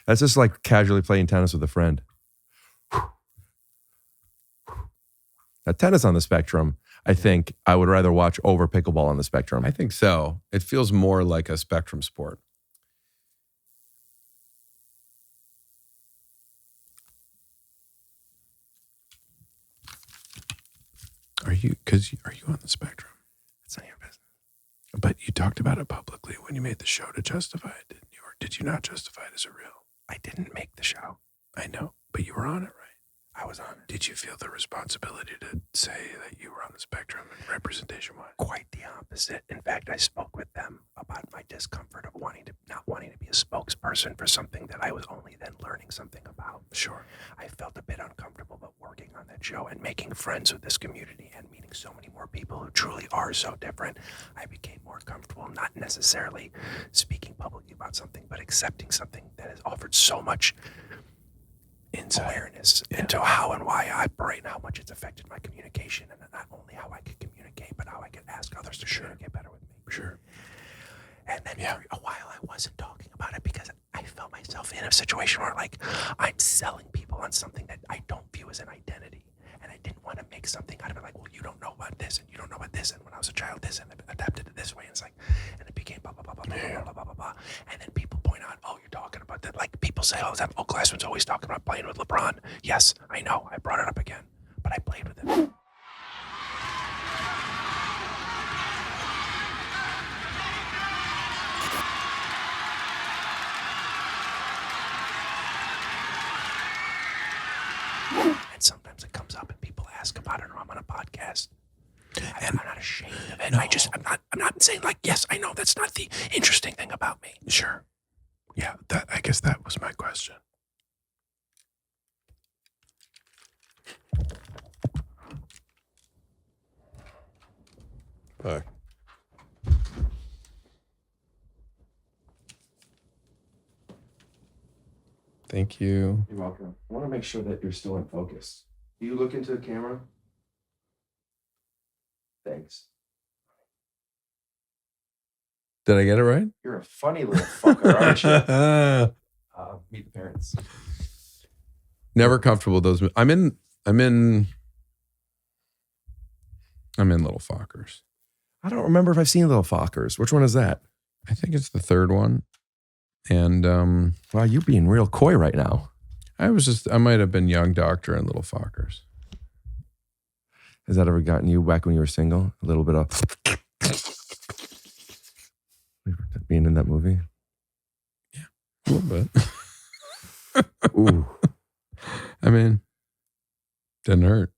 S2: That's just like casually playing tennis with a friend. Now, tennis on the Spectrum, I think I would rather watch over pickleball on the Spectrum.
S3: I think so. It feels more like a Spectrum sport. Are you on the Spectrum?
S2: It's not your business.
S3: But you talked about it publicly when you made the show to justify it, didn't you? Or did you not justify it as a real?
S2: I didn't make the show.
S3: I know, but you were on it, right?
S2: I was on it.
S3: Did you feel the responsibility to say that you were on the Spectrum and representation-wise?
S2: Quite the opposite. In fact, I spoke with them about my discomfort of not wanting to be a spokesperson for something that I was only then learning something about.
S3: Sure.
S2: I felt a bit uncomfortable, but working
S9: that show and making friends with this community and meeting so many more people who truly are so different, I became more comfortable not necessarily speaking publicly about something, but accepting something that has offered so much awareness into how and why I operate and how much it's affected my communication, and not only how I could communicate, but how I could ask others to communicate better with me.
S3: Sure.
S9: And then for a while I wasn't talking about it because I felt myself in a situation where like I'm selling people on something that I don't view as an identity. And I didn't want to make something out of it like, well, you don't know about this and you don't know about this. And when I was a child, this and I adapted it this way. And it's like, and it became blah, blah, blah, blah, blah, blah, blah, blah, blah, blah. And then people point out, oh, you're talking about that. Like people say all the time, oh, Glassman's always talking about playing with LeBron. Yes, I know. I brought it up again, but I played with him. And sometimes it comes up and people ask about it, or I'm on a podcast. And I'm not ashamed of it. No. I'm not saying like, yes, I know that's not the interesting thing about me.
S3: Sure. Yeah, I guess that was my question.
S2: Fuck.
S3: Thank you.
S2: You're welcome. I want to make sure that you're still in focus. Do you look into the camera? Thanks.
S3: Did I get it right?
S2: You're a funny little fucker, aren't you? Meet the parents.
S3: Never comfortable with those. I'm in Little Fockers.
S2: I don't remember if I've seen Little Fockers. Which one is that?
S3: I think it's the third one. And
S2: wow, you're being real coy right now.
S3: I might have been young doctor in Little Fockers.
S2: Has that ever gotten you back when you were single? A little bit of being in that movie?
S3: Yeah, a little bit.
S2: Ooh.
S3: I mean, didn't hurt.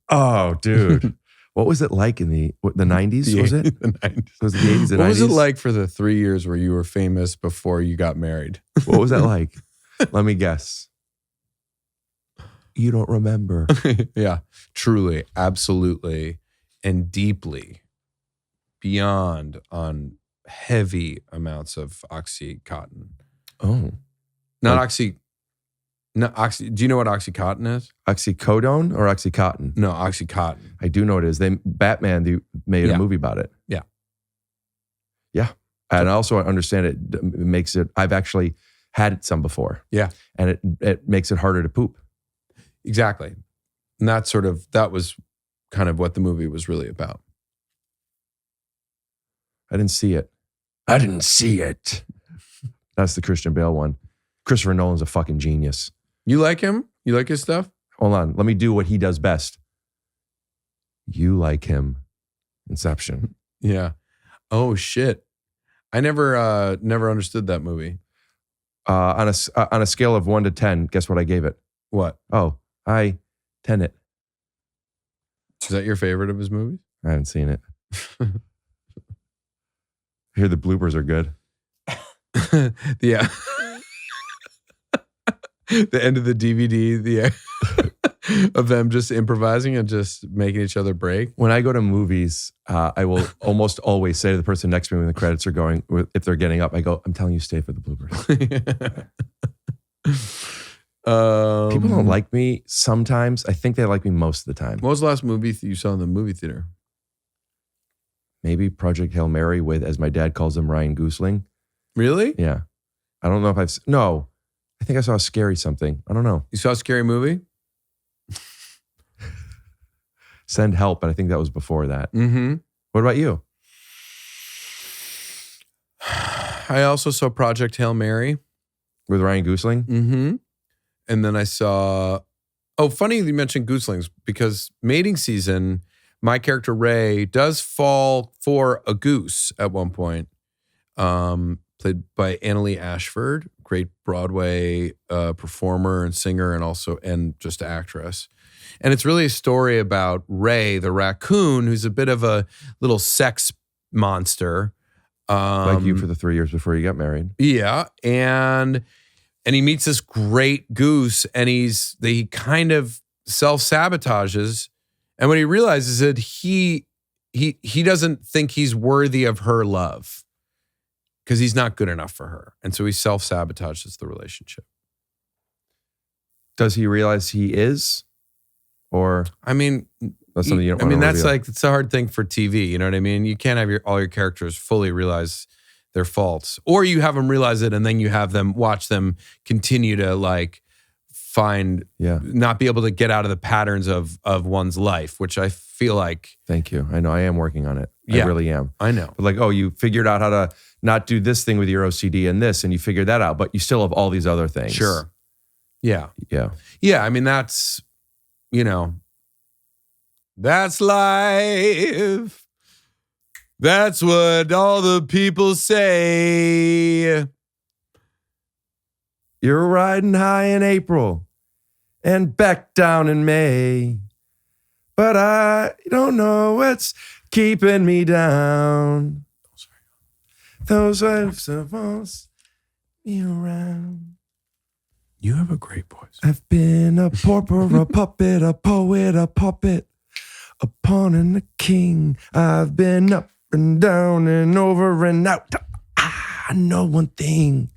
S2: Oh, dude. What was it like in the 90s, was it?
S3: The 90s.
S2: Was it the 80s and 90s?
S3: What was it like for the 3 years where you were famous before you got married?
S2: What was that like? Let me guess. You don't remember.
S3: Yeah, truly, absolutely, and deeply beyond on heavy amounts of Oxycontin.
S2: Oh.
S3: Not Oxy. Do you know what Oxycontin is?
S2: Oxycodone or Oxycontin?
S3: No, Oxycontin.
S2: I do know what it is. Batman made a movie about it.
S3: Yeah.
S2: Yeah. And I also understand it makes it, I've actually had some before.
S3: Yeah.
S2: And it makes it harder to poop.
S3: Exactly. And that was kind of what the movie was really about.
S2: I didn't see it. That's the Christian Bale one. Christopher Nolan's a fucking genius.
S3: You like him? You like his stuff?
S2: Hold on. Let me do what he does best. You like him. Inception.
S3: Yeah. Oh, shit. I never understood that movie.
S2: On a scale of 1 to 10, guess what I gave it?
S3: What?
S2: Oh, I 10 it.
S3: Is that your favorite of his movies?
S2: I haven't seen it. I hear the bloopers are good.
S3: Yeah. The end of the DVD, of them just improvising and just making each other break.
S2: When I go to movies, I will almost always say to the person next to me when the credits are going, if they're getting up, I go, I'm telling you, stay for the bloopers. People don't like me sometimes. I think they like me most of the time.
S3: What was the last movie you saw in the movie theater?
S2: Maybe Project Hail Mary with, as my dad calls him, Ryan Gosling.
S3: Really?
S2: Yeah. I don't know if no. I think I saw a scary something. I don't know.
S3: You saw a scary movie?
S2: Send Help, but I think that was before that.
S3: Mm-hmm.
S2: What about you?
S3: I also saw Project Hail Mary.
S2: With Ryan Gosling?
S3: Mm-hmm. And then I saw, funny you mentioned Goslings, because mating season, my character Ray does fall for a goose at one point. Played by Annalee Ashford, great Broadway performer and singer, and just actress. And it's really a story about Ray, the raccoon, who's a bit of a little sex monster.
S2: Like you for the 3 years before you got married.
S3: Yeah. And he meets this great goose, and he kind of self-sabotages, and when he realizes that he doesn't think he's worthy of her love because he's not good enough for her, and so he self-sabotages the relationship.
S2: Does he realize he is? Or
S3: I mean,
S2: that's something you don't want to
S3: that's
S2: reveal.
S3: like, it's a hard thing for TV. You know what I mean? You can't have all your characters fully realize their faults, or you have them realize it and then you have them watch them continue to like not be able to get out of the patterns of one's life, which I feel like.
S2: Thank you. I know I am working on it.
S3: Yeah,
S2: I really am.
S3: I know.
S2: But like, oh, you figured out how to not do this thing with your OCD and this, and you figured that out, but you still have all these other things.
S3: Sure. Yeah.
S2: Yeah.
S3: Yeah. I mean, that's, that's life. That's what all the people say.
S2: You're riding high in April and back down in May. But I don't know what's keeping me down. Those waves of us me around.
S3: You have a great voice.
S2: I've been a pauper, a puppet, a poet, a puppet, a pawn and a king. I've been up and down and over and out. I know one thing.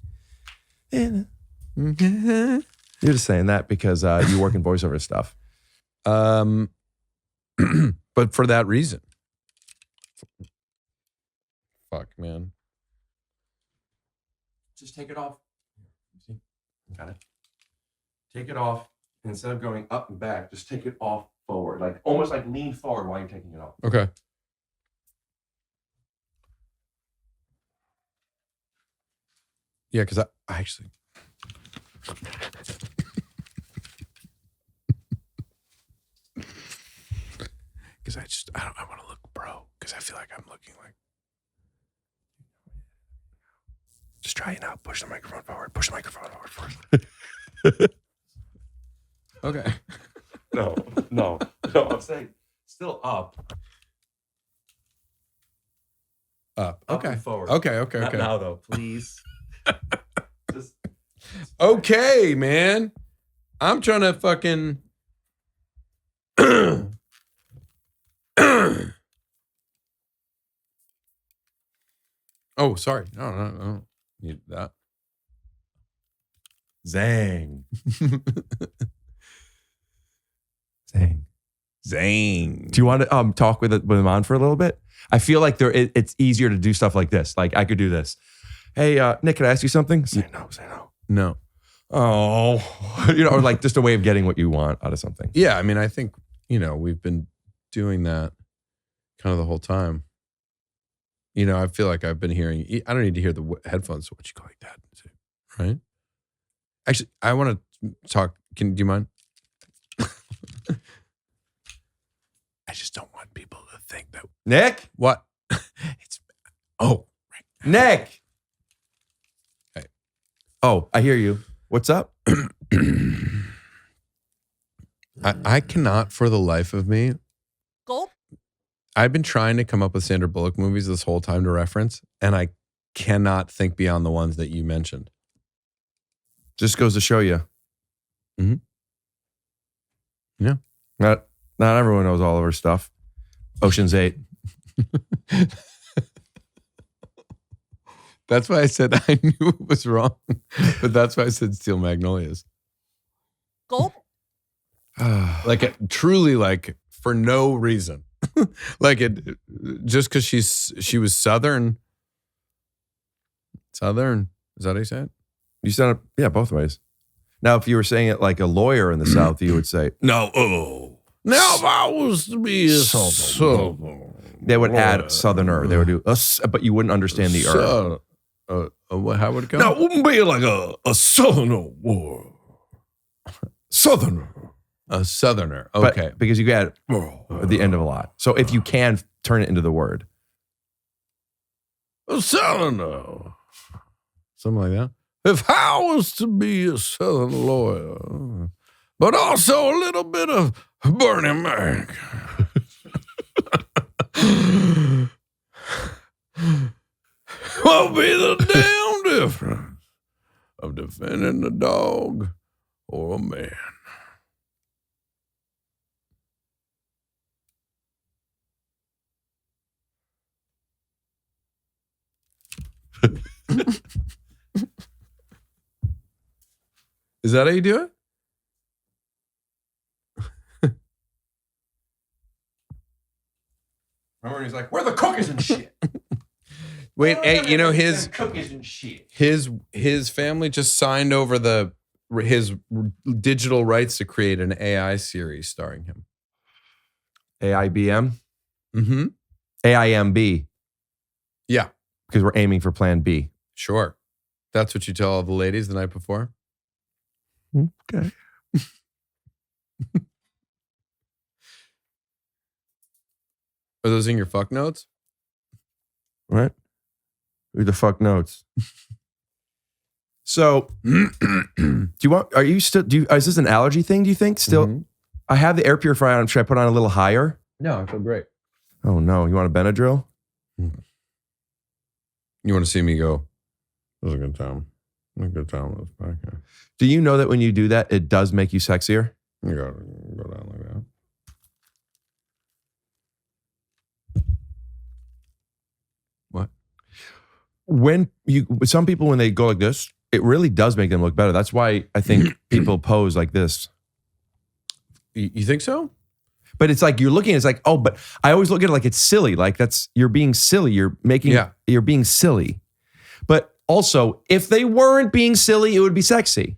S2: You're just saying that because you work in voiceover stuff.
S3: But for that reason. Fuck, man.
S2: Just take it off. See? Got it. Take it off. Instead of going up and back, just take it off forward. Like almost like lean forward while you're taking it off.
S3: Okay. Yeah, because I actually. Because I want to look bro. Because I feel like I'm looking like.
S9: Just try it now. Push the microphone forward. Push the microphone forward first.
S3: Okay.
S2: No, I'm saying still up.
S3: Up.
S2: Up
S3: Okay.
S2: and forward.
S3: Okay.
S2: Not now though, please. Just,
S3: Okay, man. I'm trying to fucking. Oh, sorry. No. Need that.
S2: Zang.
S3: Zang.
S2: Do you want to talk with him on for a little bit? I feel like it's easier to do stuff like this. Like I could do this. Hey, Nick, can I ask you something? Say no.
S3: No.
S2: Oh, or like just a way of getting what you want out of something.
S3: Yeah, I mean, I think, we've been doing that kind of the whole time. I feel like I've been hearing, I don't need to hear the headphones, so what you call like that, right? Actually, I want to talk, do you mind? I just don't want people to think that.
S2: Nick?
S3: What? Right.
S2: Nick!
S3: Hey.
S2: Oh, I hear you. What's up?
S3: I cannot for the life of me.
S7: Gulp.
S3: I've been trying to come up with Sandra Bullock movies this whole time to reference, and I cannot think beyond the ones that you mentioned.
S2: Just goes to show you.
S3: Mm-hmm. Yeah.
S2: Not everyone knows all of her stuff. Ocean's 8.
S3: That's why I said I knew it was wrong, but that's why I said Steel Magnolias.
S7: Gulp.
S3: Truly for no reason. Just because she was Southern. Southern. Is that how you say it?
S2: You said it, yeah, both ways. Now, if you were saying it like a lawyer in the South, you would say,
S3: No, now if I was to be a Southern.
S2: They would add Southerner. They would do, but you wouldn't understand the
S3: how would it go?
S9: Now, it wouldn't be like a Southerner war. Southerner.
S3: A Southerner. Okay.
S2: But, because you get at the end of a lot. So if you can turn it into the word.
S3: A Southerner. Something like that. If I was to be a Southern lawyer, but also a little bit of Bernie Mac. What be the damn difference of defending a dog or a man? Is that how you do it?
S2: Remember when he's like, "Where are the cookies and shit?"
S3: Wait, hey, you know
S2: cookies and shit.
S3: his family just signed over his digital rights to create an AI series starring him.
S2: AIBM,
S3: Mm-hmm.
S2: AIMB,
S3: Yeah,
S2: because we're aiming for Plan B.
S3: sure. That's what you tell all the ladies the night before.
S2: Okay.
S3: Are those in your fuck notes?
S2: Right? Who the fuck knows? So, is this an allergy thing, do you think? Still,
S3: Mhm.
S2: I have the air purifier on. Should I put on a little higher?
S3: No, I feel great.
S2: Oh no, you want a Benadryl?
S3: You want to see me go? It was a good time. It was a good time. It was back here.
S2: Do you know that when you do that, it does make you sexier?
S3: You gotta go down like that. What?
S2: Some people, when they go like this, it really does make them look better. That's why I think people pose like this.
S3: You think so?
S2: But it's like you're looking, it's like, oh, but I always look at it like it's silly. Like you're being silly. You're being silly. But also, if they weren't being silly, it would be sexy.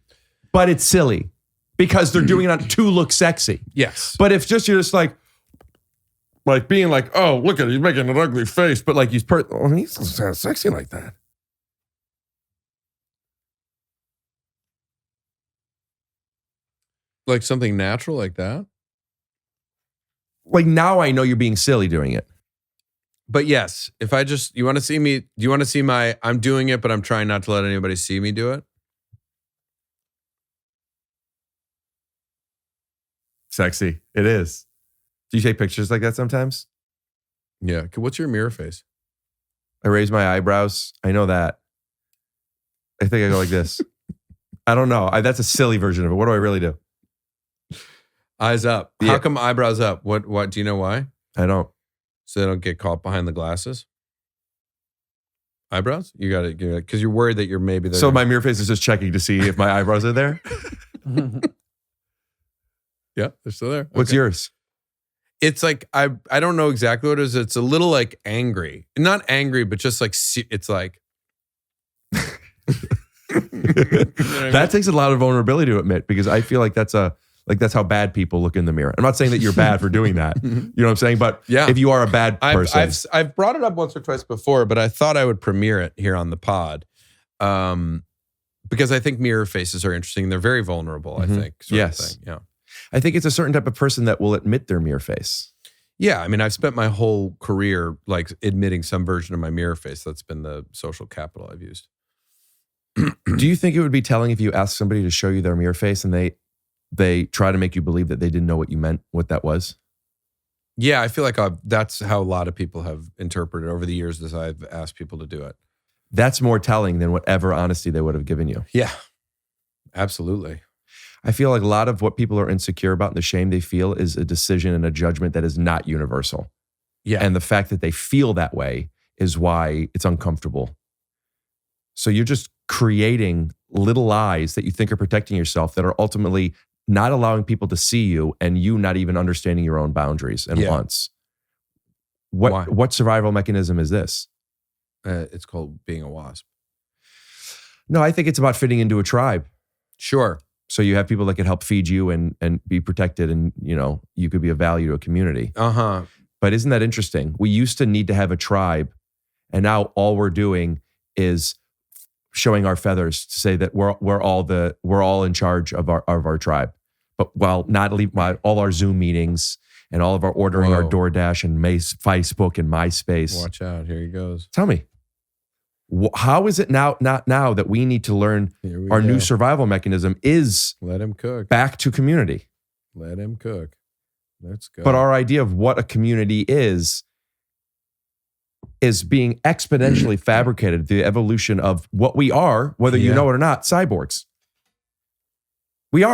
S2: But it's silly because they're doing it to look sexy.
S3: Yes.
S2: But if you're just like being like, oh, look at it, he's making an ugly face, but like he's not sexy like that.
S3: Like something natural like that?
S2: Like now I know you're being silly doing it.
S3: But yes, if I just, you want to see me, do you want to see I'm doing it, but I'm trying not to let anybody see me do it?
S2: Sexy. It is. Do you take pictures like that sometimes?
S3: Yeah. What's your mirror face?
S2: I raise my eyebrows. I know that. I think I go like this. I don't know. That's a silly version of it. What do I really do?
S3: Eyes up.
S2: Yeah.
S3: How come eyebrows up? What do you know why?
S2: I don't.
S3: So they don't get caught behind the glasses? Eyebrows? You got it. Because you're worried that you're maybe there.
S2: So my mirror face is just checking to see if my eyebrows are there.
S3: Yeah, they're still there.
S2: What's
S3: Okay.
S2: yours?
S3: It's like, I don't know exactly what it is. It's a little like angry. Not angry, but just like, it's like.
S2: That takes a lot of vulnerability to admit, because I feel like that's how bad people look in the mirror. I'm not saying that you're bad for doing that. You know what I'm saying? But
S3: Yeah.
S2: if you are a bad person.
S3: I've brought it up once or twice before, but I thought I would premiere it here on the pod. Because I think mirror faces are interesting. They're very vulnerable, I think. Sort of thing. Yeah.
S2: I think it's a certain type of person that will admit their mirror face.
S3: Yeah. I mean, I've spent my whole career like admitting some version of my mirror face. That's been the social capital I've used.
S2: Do you think it would be telling if you asked somebody to show you their mirror face and they try to make you believe that they didn't know what you meant, what that was?
S3: Yeah, I feel like that's how a lot of people have interpreted over the years as I've asked people to do it.
S2: That's more telling than whatever honesty they would have given you.
S3: Yeah, absolutely.
S2: I feel like a lot of what people are insecure about and the shame they feel is a decision and a judgment that is not universal.
S3: Yeah.
S2: And the fact that they feel that way is why it's uncomfortable. So you're just creating little lies that you think are protecting yourself that are ultimately not allowing people to see you, and you not even understanding your own boundaries and wants. What survival mechanism is this?
S3: It's called being a wasp.
S2: No, I think it's about fitting into a tribe.
S3: Sure.
S2: So you have people that can help feed you and be protected, and you could be of value to a community.
S3: Uh-huh.
S2: But isn't that interesting? We used to need to have a tribe, and now all we're doing is showing our feathers to say that we're all in charge of our tribe. But while not all our Zoom meetings and all of our ordering, our DoorDash and Facebook and MySpace.
S3: Watch out! Here he goes.
S2: Tell me, how is it not now that we need to learn our new survival mechanism is
S3: let him cook
S2: back to community?
S3: Let him cook. Let's go.
S2: But our idea of what a community is being exponentially fabricated through the evolution of what we are, whether you know it or not, cyborgs. We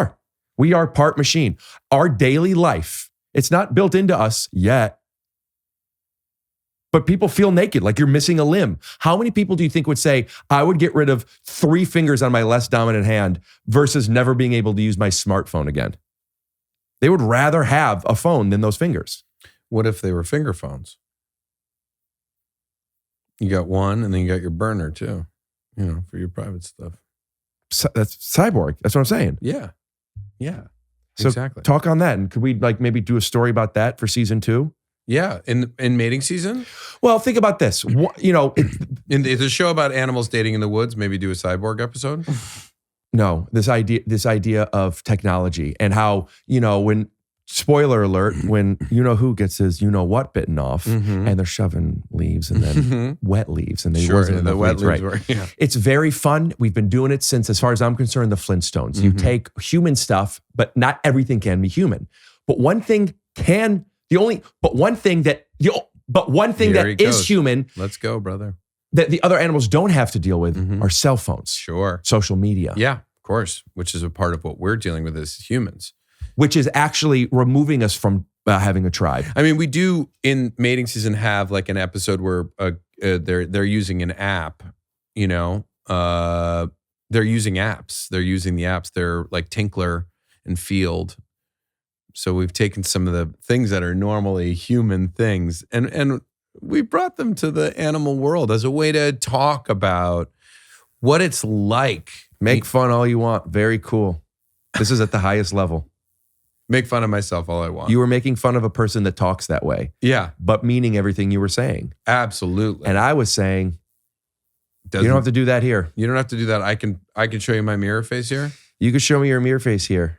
S2: are part machine. Our daily life, it's not built into us yet. But people feel naked, like you're missing a limb. How many people do you think would say, I would get rid of 3 fingers on my less dominant hand versus never being able to use my smartphone again? They would rather have a phone than those fingers.
S3: What if they were finger phones? You got one, and then you got your burner too, for your private stuff.
S2: That's cyborg. That's what I'm saying.
S3: Yeah.
S2: So
S3: exactly.
S2: talk on that. And could we maybe do a story about that for season 2?
S3: Yeah. In mating season?
S2: Well, think about this.
S3: In the show about animals dating in the woods, maybe do a cyborg episode?
S2: No, this idea of technology and how, when, spoiler alert, when who gets his what bitten off, and they're shoving leaves and then wet leaves, and they wasn't enough
S3: the wet
S2: leaves,
S3: leaves
S2: right?
S3: were, yeah.
S2: It's very fun. We've been doing it since, as far as I'm concerned, the Flintstones. You take human stuff, but not everything can be human. But one thing that is human.
S3: Let's go, brother.
S2: That the other animals don't have to deal with are cell phones.
S3: Sure.
S2: Social media.
S3: Yeah, of course, which is a part of what we're dealing with as humans.
S2: Which is actually removing us from having a tribe.
S3: I mean, we do in mating season have like an episode where they're using an app, they're using apps. They're using the apps. They're like Tinkler and Field. So we've taken some of the things that are normally human things and we brought them to the animal world as a way to talk about what it's like.
S2: Make fun all you want. Very cool. This is at the highest level.
S3: Make fun of myself all I want.
S2: You were making fun of a person that talks that way.
S3: Yeah.
S2: But meaning everything you were saying.
S3: Absolutely.
S2: And I was saying, you don't have to do that here.
S3: You don't have to do that. I can show you my mirror face here.
S2: You can show me your mirror face here.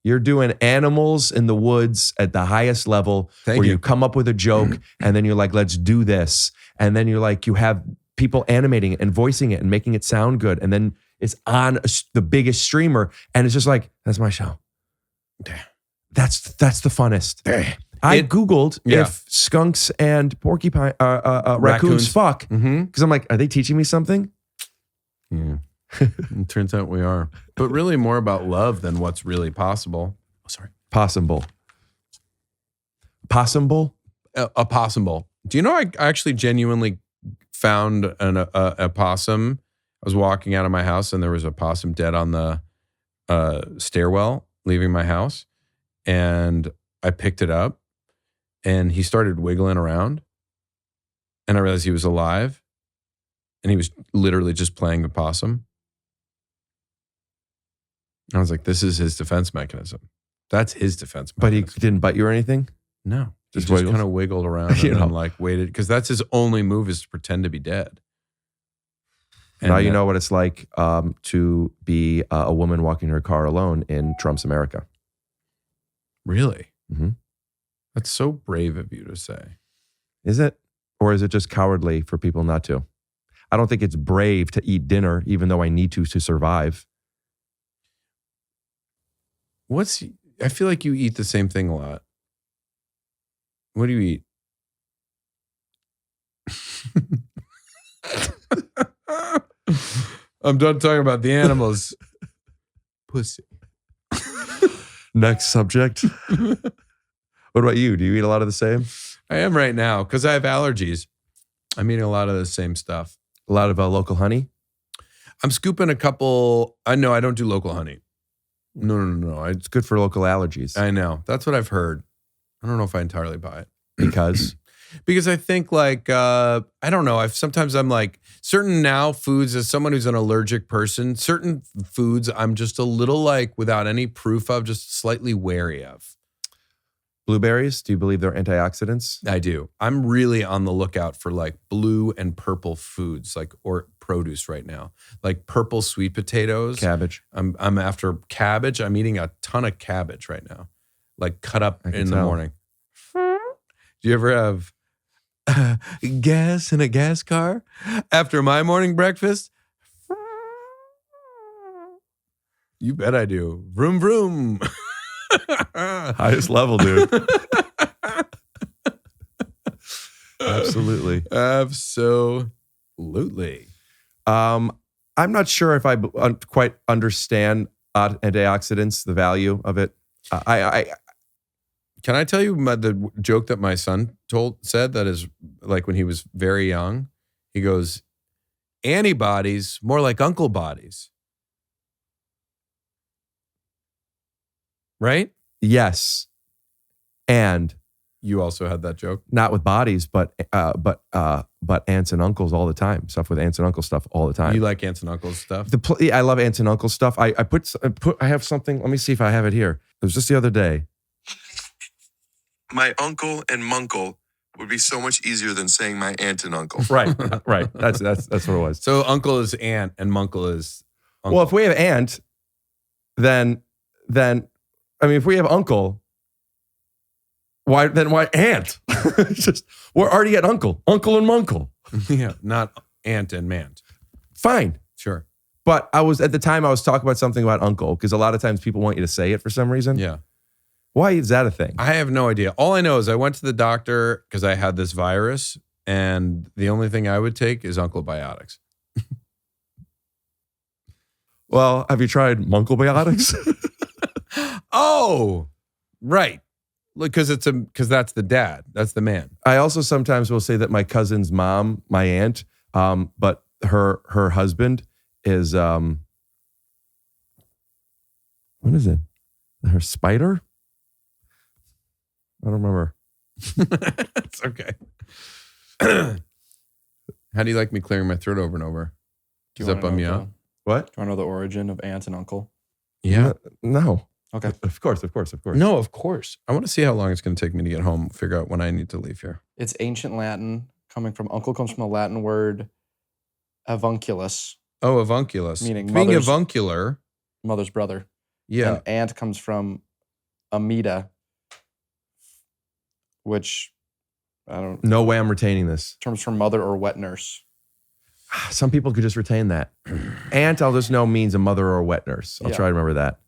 S2: You're doing animals in the woods at the highest level where you come up with a joke and then you're like, let's do this. And then you're like, you have people animating it and voicing it and making it sound good. And then it's on the biggest streamer. And it's just like, that's my show.
S3: Damn.
S2: That's the funnest. I Googled if skunks and porcupine, raccoons fuck. Because I'm like, are they teaching me something?
S3: Yeah. It turns out we are. But really more about love than what's really possible. Oh, sorry.
S2: Possible. Possible?
S3: A possible. Do you know I actually genuinely found a possum? I was walking out of my house and there was a possum dead on the stairwell leaving my house. And I picked it up and he started wiggling around. And I realized he was alive. And he was literally just playing the possum. I was like, this is his defense mechanism. That's his defense mechanism.
S2: But he didn't bite you or anything?
S3: No.
S2: Just
S3: kind of wiggled around and then like waited. Because that's his only move is to pretend to be dead. And
S2: now you know what it's like to be a woman walking her car alone in Trump's America.
S3: Really?
S2: Mm-hmm.
S3: That's so brave of you to say.
S2: Is it? Or is it just cowardly for people not to? I don't think it's brave to eat dinner, even though I need to survive.
S3: I feel like you eat the same thing a lot. What do you eat? I'm done talking about the animals. Pussy.
S2: Next subject. What about you? Do you eat a lot of the same?
S3: I am right now because I have allergies. I'm eating a lot of the same stuff.
S2: A lot of local honey?
S3: I'm scooping a couple. No, I don't do local honey. No.
S2: It's good for local allergies.
S3: I know. That's what I've heard. I don't know if I entirely buy it.
S2: Because?
S3: Because I think like, I don't know. Sometimes I'm like certain now foods as someone who's an allergic person, certain foods I'm just a little like without any proof of, just slightly wary of.
S2: Blueberries, do you believe they're antioxidants?
S3: I do. I'm really on the lookout for like blue and purple foods, like or produce right now. Like purple sweet potatoes.
S2: Cabbage.
S3: I'm after cabbage. I'm eating a ton of cabbage right now. Like cut up in the morning. Do you ever have gas in a gas car after my morning breakfast? You bet I do. Vroom, vroom.
S2: Highest level, dude. Absolutely.
S3: Absolutely.
S2: I'm not sure if I quite understand antioxidants, the value of it.
S3: Can I tell you the joke that my son said that is like when he was very young, he goes, antibodies, more like uncle bodies. Right?
S2: Yes. And
S3: You also had that joke.
S2: not with bodies, but aunts and uncles all the time. Stuff with aunts and uncles stuff all the time.
S3: You like aunts and uncles stuff?
S2: I love aunts and uncles stuff. I have something. Let me see if I have it here. It was just the other day.
S10: My uncle and munkle would be so much easier than saying my aunt and uncle.
S2: Right. That's what it was.
S3: So uncle is aunt and munkle is uncle.
S2: Well, if we have aunt, then I mean, if we have uncle, why aunt? It's just we're already at uncle and munkle.
S3: Yeah, not aunt and mant.
S2: Fine.
S3: Sure.
S2: But I was talking about something about uncle because a lot of times people want you to say it for some reason.
S3: Yeah.
S2: Why is that a thing?
S3: I have no idea. All I know is I went to the doctor because I had this virus, and the only thing I would take is Uncle Biotics.
S2: Well, have you tried Munkle Biotics?
S3: Oh, right. Because that's the dad. That's the man.
S2: I also sometimes will say that my cousin's mom, my aunt, but her husband is what is it? Her spider? I don't remember.
S3: It's okay. How do you like me clearing my throat over and over? Does that bum you out?
S2: What?
S1: Do you want to know the origin of aunt and uncle?
S3: Yeah.
S2: No.
S1: Okay.
S2: Of course.
S3: No, of course. I want to see how long it's going to take me to get home, figure out when I need to leave here.
S1: It's ancient Latin. Uncle comes from the Latin word avunculus,
S3: Oh, avunculus.
S1: Meaning
S3: Being
S1: mother's-
S3: avuncular.
S1: mother's brother.
S3: Yeah.
S1: And aunt comes from amida, which
S2: No way I'm retaining this.
S1: terms from mother or wet nurse.
S2: Some people could just retain that. Aunt, I'll just know means a mother or a wet nurse. I'll
S1: Yeah.
S2: try to remember that.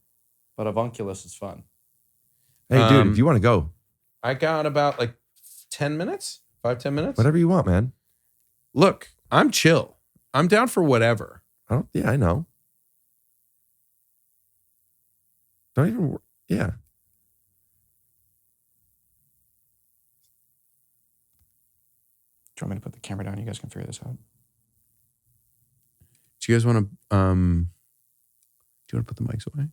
S1: But avunculus is fun.
S2: Hey, dude, if you want to go,
S3: I got about like 10 minutes, 5-10 minutes.
S2: whatever you want, man.
S3: Look, I'm chill. I'm down for whatever.
S2: I know. Don't even, yeah.
S1: Do you want me to put the camera down? You guys can figure this out.
S3: Do you guys want to, do you want to put the mics away?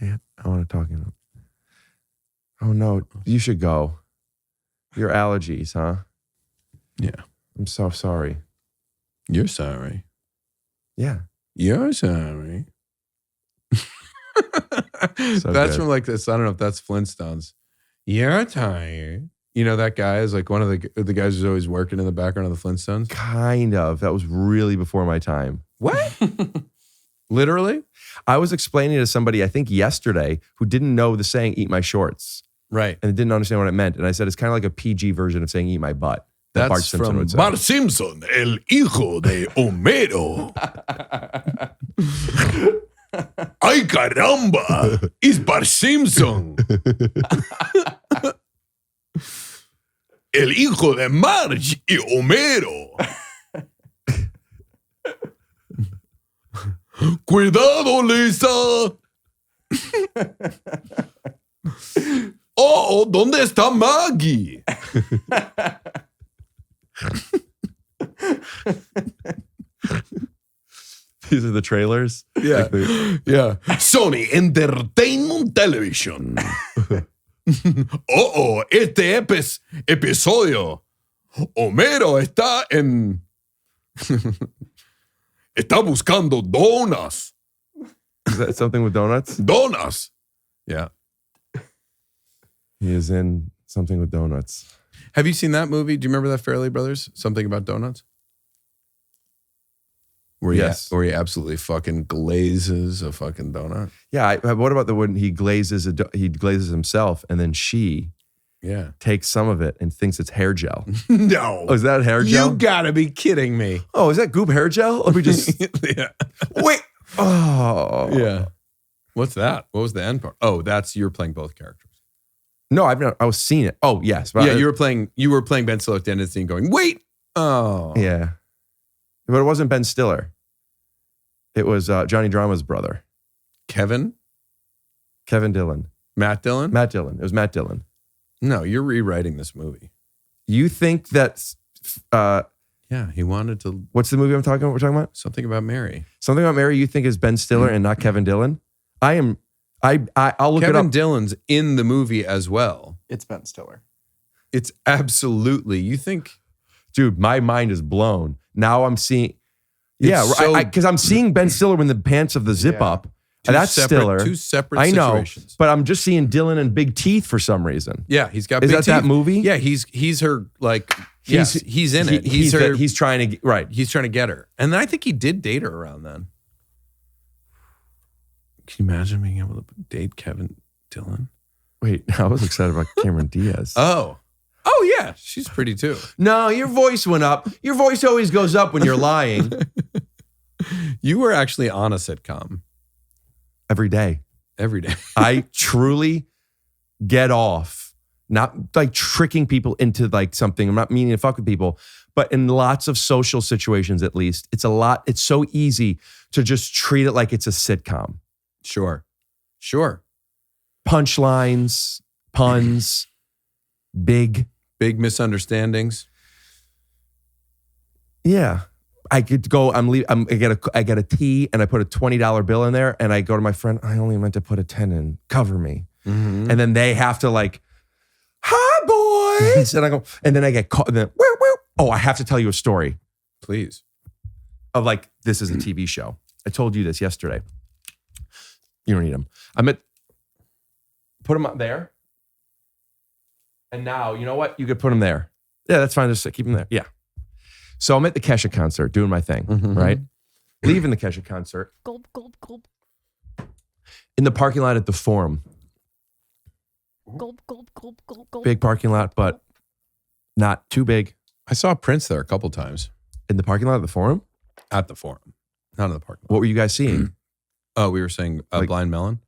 S2: Yeah, I want to talk. Oh, no, you should go. Your allergies, huh?
S3: Yeah.
S2: I'm so sorry.
S3: You're sorry.
S2: Yeah.
S3: You're sorry.
S2: So
S3: That's
S2: good.
S3: from like this. I don't know if that's Flintstones. You're tired. You know, that guy is like one of the guys who's always working in the background of the Flintstones.
S2: Kind of. That was really before my time.
S3: What? Literally?
S2: I was explaining to somebody, I think yesterday, who didn't know the saying, eat my shorts.
S3: Right.
S2: And didn't understand what it meant. And I said, it's kind of like a PG version of saying eat my butt. That Bart
S3: That's
S2: Simpson
S3: from
S2: would say.
S3: Bart Simpson, el hijo de Homero. Ay, caramba. It's Bart Simpson. El hijo de Marge y Homero. Cuidado, Lisa. Oh, ¿dónde está Maggie?
S2: These are the trailers.
S3: Yeah.
S2: Like the-
S3: Yeah. Sony Entertainment Television. Este episodio. Homero está en. Está buscando donuts.
S2: Is that something with donuts?
S3: Donuts. Yeah.
S2: He is in something with donuts.
S3: Have you seen that movie? Do you remember that Fairley Brothers? Something about donuts?
S2: Yes.
S3: Where he absolutely fucking glazes a fucking donut.
S2: Yeah. What about the when he glazes himself and then she
S3: Yeah.
S2: takes some of it and thinks it's hair gel?
S3: No.
S2: Oh, is that hair gel?
S3: You gotta be kidding me.
S2: Oh, is that goop hair gel? Let me just
S3: Yeah.
S2: wait. Oh,
S3: Yeah. What's that? What was the end part? Oh, that's you're playing both characters.
S2: No, I've not. I was seeing it. Oh, yes. But
S3: Yeah, you were playing Ben Stiller at the end of the scene going, wait. Oh.
S2: Yeah. But it wasn't Ben Stiller. It was Johnny Drama's brother.
S3: Kevin
S2: Dillon.
S3: Matt Dillon?
S2: Matt Dillon. It was Matt Dillon.
S3: No, you're rewriting this movie.
S2: You think that's
S3: Yeah, he wanted to.
S2: what's the movie we're talking about?
S3: Something about Mary.
S2: Something about Mary you think is Ben Stiller and not Kevin Dillon? I'll look it
S3: Kevin
S2: up.
S3: Dillon's in the movie as well.
S1: It's Ben Stiller.
S3: It's absolutely. You think?
S2: Dude, my mind is blown. Now I'm seeing,
S3: It's so-
S2: because I'm seeing Ben Stiller in the pants of the zip
S1: Yeah.
S2: up. That's Stiller.
S3: Two separate
S2: I know,
S3: situations.
S2: but I'm just seeing Dylan and big teeth for some reason.
S3: Yeah, he's got
S2: Is
S3: big
S2: that that
S3: teeth.
S2: movie?
S3: Yeah, he's her like he's in it. He's her.
S2: He's trying to right.
S3: He's trying to get her. And then I think he did date her around then. Can you imagine being able to date Kevin Dillon?
S2: Wait, I was excited about Cameron Diaz.
S3: Oh yeah, she's pretty too.
S2: No, your voice went up. Your voice always goes up when you're lying.
S3: You were actually on a sitcom
S2: Every day.
S3: every day.
S2: I truly get off, not like tricking people into like something. I'm not meaning to fuck with people, but in lots of social situations, at least, it's so easy to just treat it like it's a sitcom.
S3: Sure.
S2: Punchlines, puns, big.
S3: Misunderstandings.
S2: Yeah. I could go, I get a tea and I put a $20 bill in there and I go to my friend, I only meant to put a 10 in, cover me.
S3: Mm-hmm.
S2: And then they have to like, hi boys. And I go, and then I get caught. And then, oh, I have to tell you a story
S3: Please.
S2: of like, this is a TV show. I told you this yesterday. You don't need them. Put them up there. And now, you know what? You could put them there. Yeah, that's fine. Just keep them there. Yeah. So I'm at the Kesha concert doing my thing,
S3: Mhm.
S2: right? Leaving the Kesha concert.
S7: Gulp, gulp, gulp.
S2: In the parking lot at the Forum.
S7: Gulp, gulp, gulp, gulp, gulp.
S2: Big parking lot, but not too big.
S3: I saw Prince there a couple times
S2: In the parking lot at the Forum?
S3: at the Forum, not in the parking lot.
S2: What were you guys seeing?
S3: Oh, we were saying
S2: Like-
S3: Blind Melon.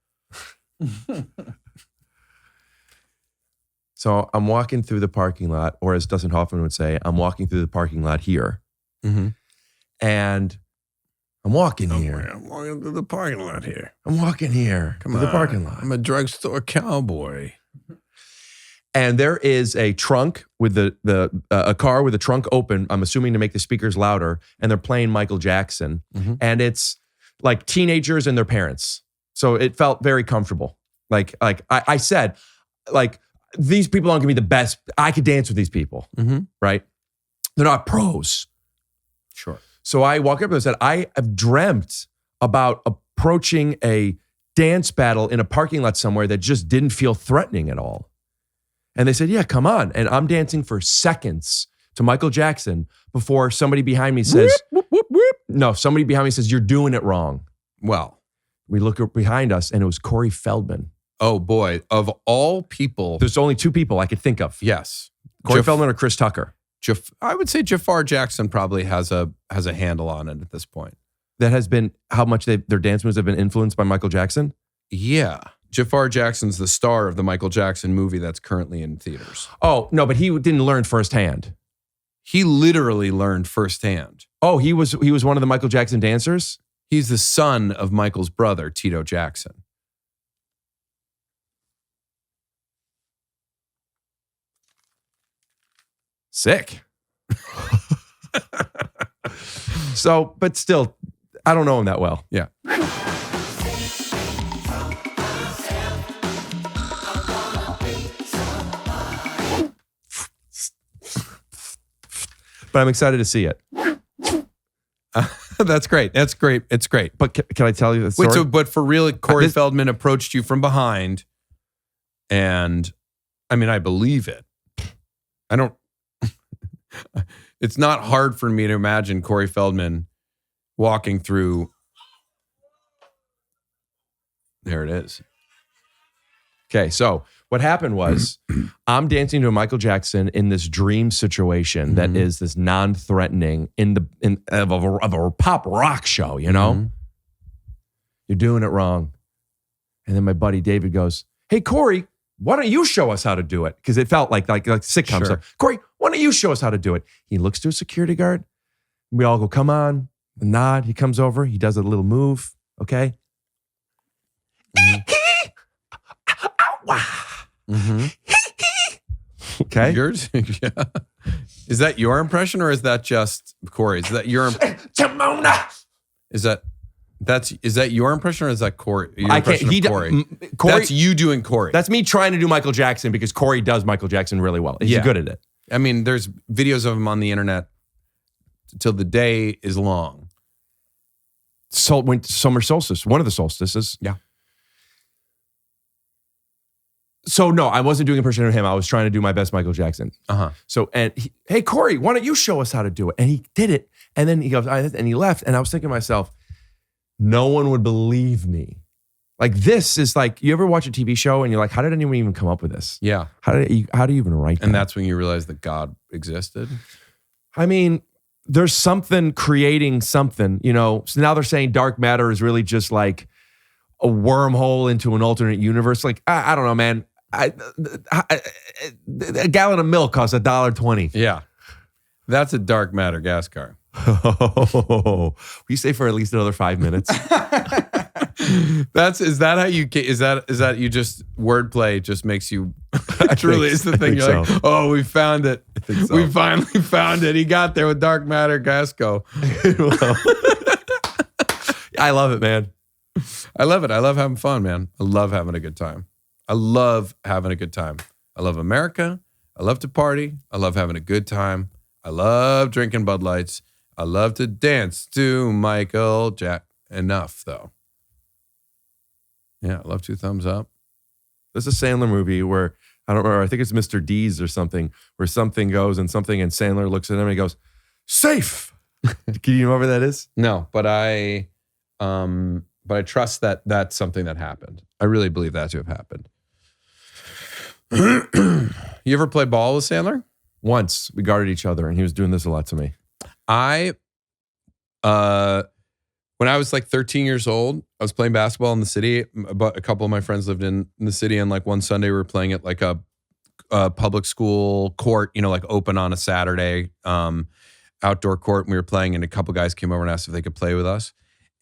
S2: So I'm walking through the parking lot, or as Dustin Hoffman would say, I'm walking through the parking lot here.
S3: Mm-hmm.
S2: And I'm walking here.
S3: I'm walking through the parking lot here.
S2: I'm walking here
S3: Come
S2: to
S3: on,
S2: the parking lot.
S3: I'm a drugstore cowboy.
S2: And there is a trunk with a car with the trunk open, I'm assuming to make the speakers louder, and they're playing Michael Jackson.
S3: Mhm.
S2: And it's like teenagers and their parents. So it felt very comfortable. Like I said, like, these people aren't gonna be the best. I could dance with these people,
S3: Mm-hmm.
S2: right? They're not pros.
S3: Sure.
S2: So I walk up and said, I have dreamt about approaching a dance battle in a parking lot somewhere that just didn't feel threatening at all. And they said, yeah, come on. And I'm dancing for seconds to Michael Jackson before somebody behind me says, no, somebody behind me says, you're doing it wrong.
S3: Well,
S2: We look behind us and it was Corey Feldman.
S3: oh boy, of all people,
S2: There's only two people I could think of.
S3: yes,
S2: Corey Feldman or Chris Tucker.
S3: I would say Jafar Jackson probably has a handle on it at this point.
S2: That has been how much their dance moves have been influenced by Michael Jackson.
S3: Yeah, Jafar Jackson's the star of the Michael Jackson movie that's currently in theaters.
S2: Oh, no, but he didn't learn firsthand.
S3: He literally learned firsthand.
S2: Oh, he was one of the Michael Jackson dancers?
S3: He's the son of Michael's brother, Tito Jackson.
S2: Sick. So, but still, I don't know him that well.
S3: Yeah.
S2: But I'm excited to see it.
S3: That's great. That's great. It's great.
S2: But can I tell you the story?
S3: Wait, so but for real, Corey
S2: This-
S3: Feldman approached you from behind, and I mean, I believe it. I don't. It's not hard for me to imagine Corey Feldman walking through. There it is.
S2: Okay, so what happened was I'm dancing to Michael Jackson in this dream situation that
S3: Mhm.
S2: is this non-threatening of a pop rock show, you know?
S3: Mhm.
S2: You're doing it wrong. And then my buddy David goes, hey, Corey, why don't you show us how to do it? Because it felt like sitcom
S3: Sure.
S2: stuff. Corey, why don't you show us how to do it? He looks to a security guard. We all go, come on. Nod. He comes over. He does a little move. Okay.
S3: Mm-hmm.
S2: Okay.
S3: Yours? Yeah. Is that your impression or is that just Corey's? Is that your
S2: Timona.
S3: Is that your impression or is that Corey? Your
S2: I can't.
S3: impression of Corey?
S2: Corey.
S3: That's you doing Corey.
S2: That's me trying to do Michael Jackson because Corey does Michael Jackson really well. He's good at it.
S3: I mean, there's videos of him on the internet till the day is long.
S2: Went to summer solstice, one of the solstices.
S3: Yeah.
S2: So no, I wasn't doing an impression of him. I was trying to do my best Michael Jackson. So hey Corey, why don't you show us how to do it? And he did it, and then he goes, and he left. And I was thinking to myself, no one would believe me. Like this is like, you ever watch a TV show and you're like, how did anyone even come up with this?
S3: Yeah.
S2: How do you even write that?
S3: And that's when you realize that God existed.
S2: I mean, there's something creating something, So now they're saying dark matter is really just like a wormhole into an alternate universe. Like, I don't know, man. A gallon of milk costs $1.20.
S3: Yeah. That's a dark matter gas car.
S2: Will you stay for at least another 5 minutes?
S3: Is that you just wordplay just makes you truly is the thing. You're like, oh, we found it.
S2: So.
S3: We finally found it. He got there with dark matter Gasco.
S2: I love it, man.
S3: I love it. I love having fun, man. I love having a good time. I love having a good time. I love America. I love to party. I love having a good time. I love drinking Bud Lights. I love to dance to Michael Jack. Enough, though. Yeah, I love 2 thumbs up.
S2: There's a Sandler movie where, I don't remember, I think it's Mr. D's or something, where something goes and Sandler looks at him and he goes, safe. Can you remember what that is?
S3: No, but I trust that that's something that happened. I really believe that to have happened. You ever play ball with Sandler?
S2: Once. We guarded each other and he was doing this a lot to me.
S3: When I was like 13 years old, I was playing basketball in the city. But a couple of my friends lived in the city, and like one Sunday we were playing at like a public school court, like open on a Saturday, outdoor court. And we were playing, and a couple guys came over and asked if they could play with us,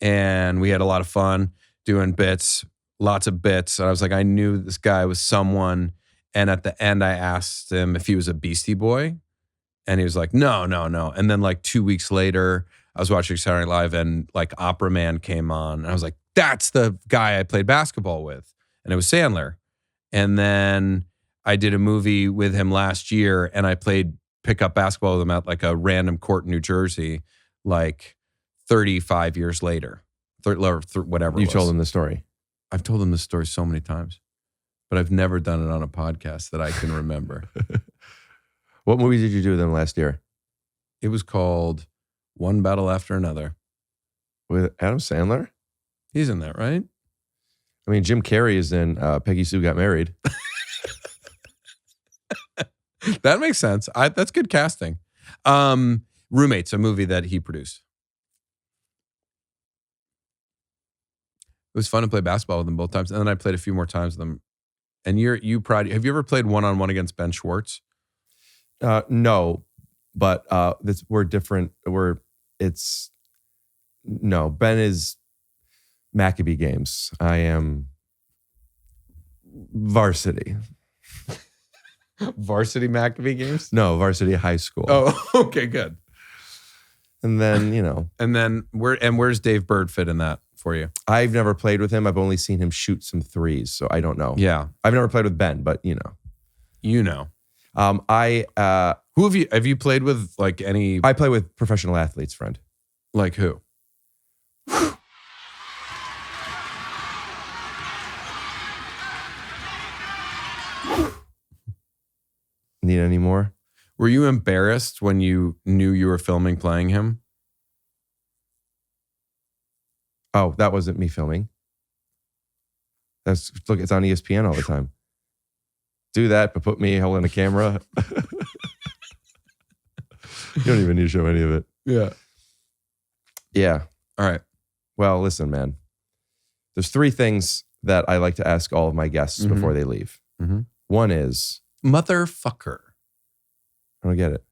S3: and we had a lot of fun doing bits, lots of bits. And I was like, I knew this guy was someone, and at the end I asked him if he was a Beastie Boy, and he was like, no. And then like 2 weeks later, I was watching Saturday Night Live and like Opera Man came on. And I was like, that's the guy I played basketball with. And it was Sandler. And then I did a movie with him last year and I played pickup basketball with him at like a random court in New Jersey, like 35 years later, whatever.
S2: You told him the story.
S3: I've told him this story so many times, but I've never done it on a podcast that I can remember.
S2: What movie did you do with him last year?
S3: It was called One Battle After Another.
S2: With Adam Sandler?
S3: He's in that, right?
S2: I mean, Jim Carrey is in Peggy Sue Got Married.
S3: That makes sense. That's good casting. Roommates, a movie that he produced. It was fun to play basketball with them both times. And then I played a few more times with them. And have you ever played one-on-one against Ben Schwartz?
S2: No, but we're different. Ben is Maccabee games. I am varsity.
S3: Varsity Maccabee games?
S2: No, varsity high school.
S3: Oh, okay, good.
S2: And then,
S3: And then where's Dave Bird fit in that for you?
S2: I've never played with him. I've only seen him shoot some threes, so I don't know.
S3: Yeah.
S2: I've never played with Ben, but
S3: Who have you played with? Like any?
S2: I play with professional athletes, friend.
S3: Like who?
S2: Need any more?
S3: Were you embarrassed when you knew you were filming playing him?
S2: Oh, that wasn't me filming. Look, it's on ESPN all the time. Do that, but put me holding a camera. You don't even need to show any of it.
S3: Yeah.
S2: Yeah.
S3: All right.
S2: Well, listen, man. There's 3 things that I like to ask all of my guests before they leave.
S3: Mm-hmm.
S2: One is...
S3: Motherfucker.
S2: I don't get it.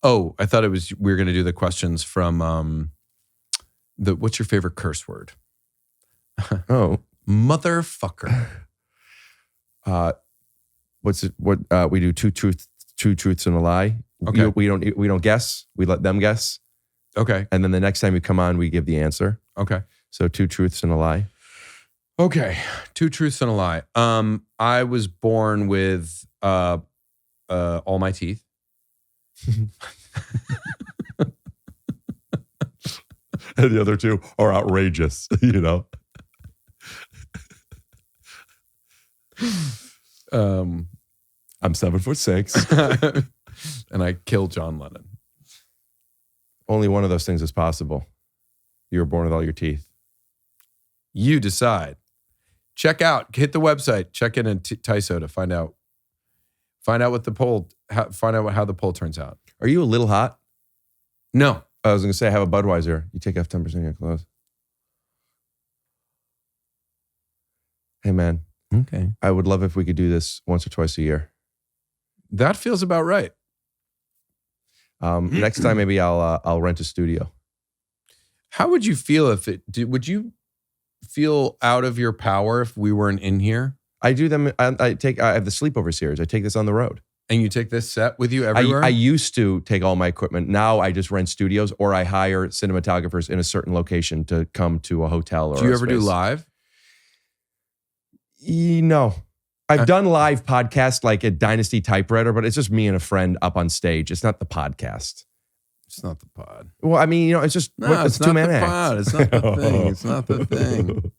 S3: Oh, I thought we were going to do the questions from what's your favorite curse word?
S2: Oh.
S3: Motherfucker.
S2: We do 2 truths 2 truths and a lie.
S3: Okay.
S2: We don't guess. We let them guess.
S3: Okay.
S2: And then the next time you come on, we give the answer.
S3: Okay.
S2: So 2 truths and a lie.
S3: Okay. 2 truths and a lie. I was born with all my teeth.
S2: And the other 2 are outrageous, you know. I'm 7'6",
S3: and I killed John Lennon.
S2: Only one of those things is possible. You were born with all your teeth.
S3: You decide. Hit the website, check in TYSO to find out what the poll, find out how the poll turns out.
S2: Are you a little hot?
S3: No.
S2: I was going to say, I have a Budweiser. You take off 10% of your clothes. Hey, man.
S3: Okay.
S2: I would love if we could do this once or twice a year.
S3: That feels about right.
S2: Next time, maybe I'll rent a studio.
S3: How would you feel would you feel out of your power if we weren't in here?
S2: I do them. I have the sleepover series. I take this on the road.
S3: And you take this set with you everywhere?
S2: I used to take all my equipment. Now I just rent studios or I hire cinematographers in a certain location to come to a hotel or
S3: do you
S2: a
S3: ever do
S2: space.
S3: live?
S2: No. I've done live podcasts like at Dynasty Typewriter, but it's just me and a friend up on stage. It's not the podcast.
S3: It's not the pod.
S2: Well, I mean, it's just
S3: it's
S2: not
S3: not the
S2: act.
S3: pod. It's not the thing. It's not the thing.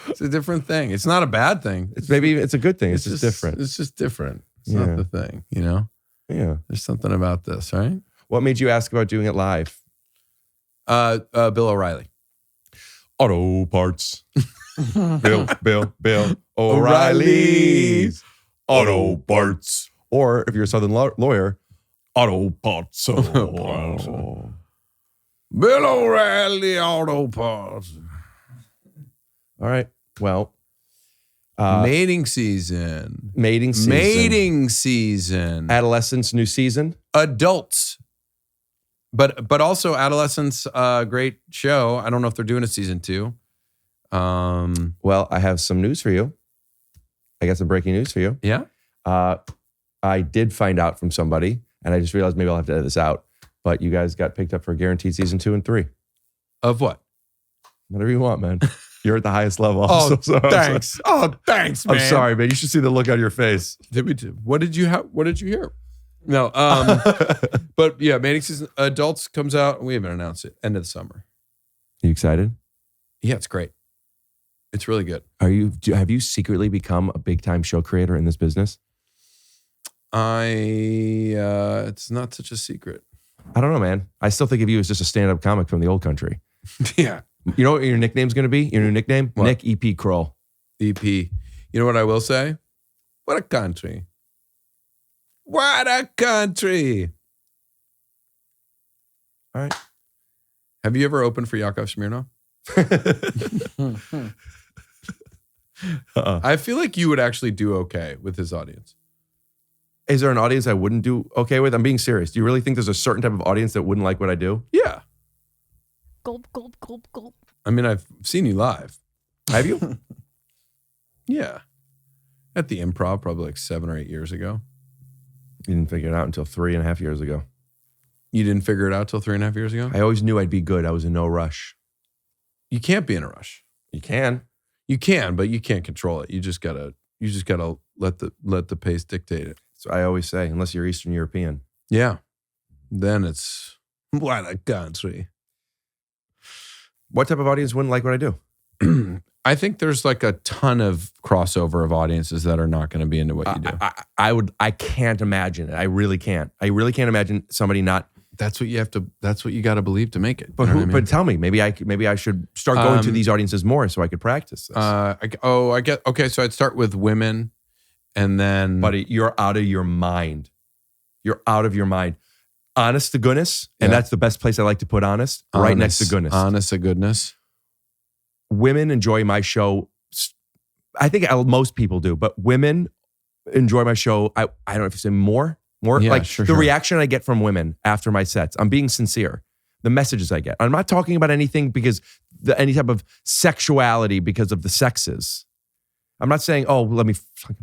S3: It's a different thing. It's not a bad thing.
S2: It's a good thing. It's just different.
S3: It's just different. It's not the thing, you know?
S2: Yeah.
S3: There's something about this, right?
S2: What made you ask about doing it live?
S3: Bill O'Reilly.
S2: Auto parts. Bill O'Reilly's Auto Parts. Or if you're a Southern lawyer, Auto Parts.
S3: Bill O'Reilly Auto Parts.
S2: All right. Well,
S3: mating season.
S2: Mating season. Adolescence, new season.
S3: Adults. But also adolescents, great show. I don't know if they're doing a season 2.
S2: Well, I have some news for you. I got some breaking news for you.
S3: Yeah.
S2: I did find out from somebody, and I just realized maybe I'll have to edit this out. But you guys got picked up for guaranteed season 2 and 3.
S3: Of what?
S2: Whatever you want, man. You're at the highest level.
S3: Thanks. Oh, thanks, man.
S2: I'm sorry, man. You should see the look on your face.
S3: What did you hear? No. But yeah, mating season. Adults comes out. We haven't announced it. End of the summer.
S2: You excited?
S3: Yeah, it's great. It's really good.
S2: Have you secretly become a big time show creator in this business?
S3: It's not such a secret.
S2: I don't know, man. I still think of you as just a stand-up comic from the old country.
S3: Yeah.
S2: You know what your nickname's going to be? Your new nickname?
S3: What?
S2: Nick EP Kroll.
S3: EP. You know what I will say? What a country. What a country.
S2: All right.
S3: Have you ever opened for Yakov Smirnoff? I feel like you would actually do okay with his audience.
S2: Is there an audience I wouldn't do okay with? I'm being serious. Do you really think there's a certain type of audience that wouldn't like what I do?
S3: Yeah.
S7: Gulp, gulp, gulp, gulp.
S3: I mean, I've seen you live.
S2: Have you?
S3: Yeah. At the Improv probably like 7 or 8 years ago.
S2: You didn't figure it out until 3.5 years ago.
S3: You didn't figure it out till 3.5 years ago?
S2: I always knew I'd be good. I was in no rush.
S3: You can't be in a rush.
S2: You can.
S3: You can, but you can't control it. You just gotta let the pace dictate it.
S2: So I always say, unless you're Eastern European.
S3: Yeah. Then it's what a country.
S2: What type of audience wouldn't like what I do?
S3: I think there's like a ton of crossover of audiences that are not going to be into what you do.
S2: I can't imagine it. I really can't. I really can't imagine somebody not.
S3: That's what you got to believe to make it.
S2: But
S3: You know what I mean?
S2: But tell me, maybe I should start going to these audiences more so I could practice this.
S3: I get okay. So I'd start with women, and then.
S2: Buddy, you're out of your mind. You're out of your mind. Honest to goodness, and that's the best place I like to put honest. Right next to goodness.
S3: Honest to goodness.
S2: Women enjoy my show. I think most people do, but women enjoy my show. I don't know if you say more.
S3: Yeah,
S2: like
S3: sure.
S2: reaction I get from women after my sets. I'm being sincere. The messages I get. I'm not talking about anything because any type of sexuality because of the sexes. I'm not saying, oh, let me fucking.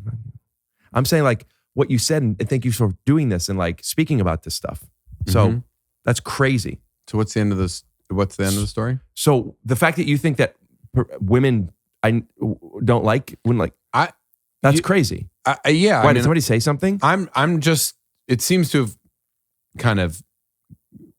S2: I'm saying like what you said and thank you for doing this and like speaking about this stuff. So that's crazy.
S3: So what's the end of this? What's the end of the story?
S2: So the fact that you think that women wouldn't like, that's crazy.
S3: Yeah.
S2: Why did somebody say something?
S3: I'm just, it seems to have kind of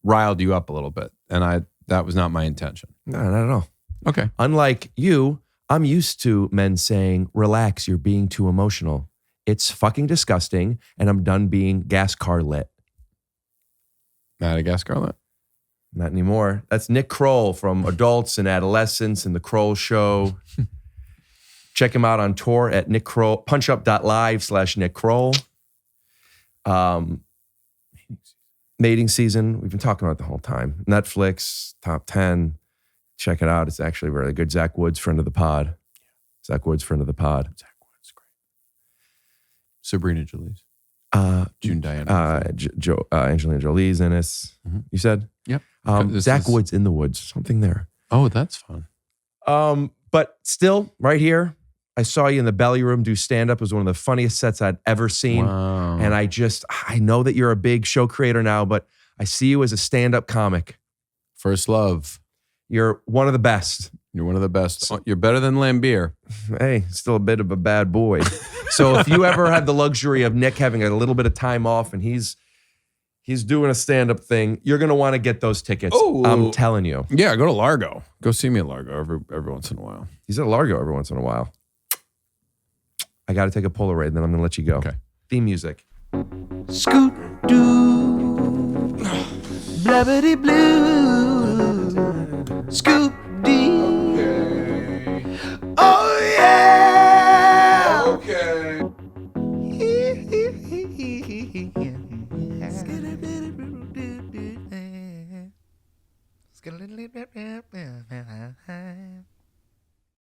S3: riled you up a little bit. And that was not my intention.
S2: No, not at all.
S3: Okay.
S2: Unlike you, I'm used to men saying, relax, you're being too emotional. It's fucking disgusting. And I'm done being gas car lit.
S3: Madagascar lit?
S2: Not anymore. That's Nick Kroll from Adults and Adolescents and the Kroll Show. Check him out on tour at Nick Kroll, punchup.live/Nick Kroll. Mating season. We've been talking about it the whole time. Netflix, top 10. Check it out. It's actually really good. Zach Woods, friend of the pod. Zach Woods, friend of the pod.
S3: Zach Woods, great. Sabrina Julie's. June Diana.
S2: Angelina Jolie's in it. You said?
S3: Yep.
S2: Zach Woods in the woods. Something there.
S3: Oh, that's fun.
S2: But still, right here, I saw you in the belly room do stand-up. It was one of the funniest sets I'd ever seen.
S3: Wow.
S2: And I know that you're a big show creator now, but I see you as a stand-up comic.
S3: First love.
S2: You're one of the best.
S3: You're one of the best. You're better than Lambier.
S2: Hey, still a bit of a bad boy. So if you ever had the luxury of Nick having a little bit of time off and he's doing a stand-up thing, you're going to want to get those tickets.
S3: Oh.
S2: I'm telling you.
S3: Yeah, go to Largo. Go see me at Largo every once in a while.
S2: He's at Largo every once in a while. I got to take a Polaroid, then I'm going to let you go.
S3: Okay.
S2: Theme music.
S11: Scoot doo, blabbity blue.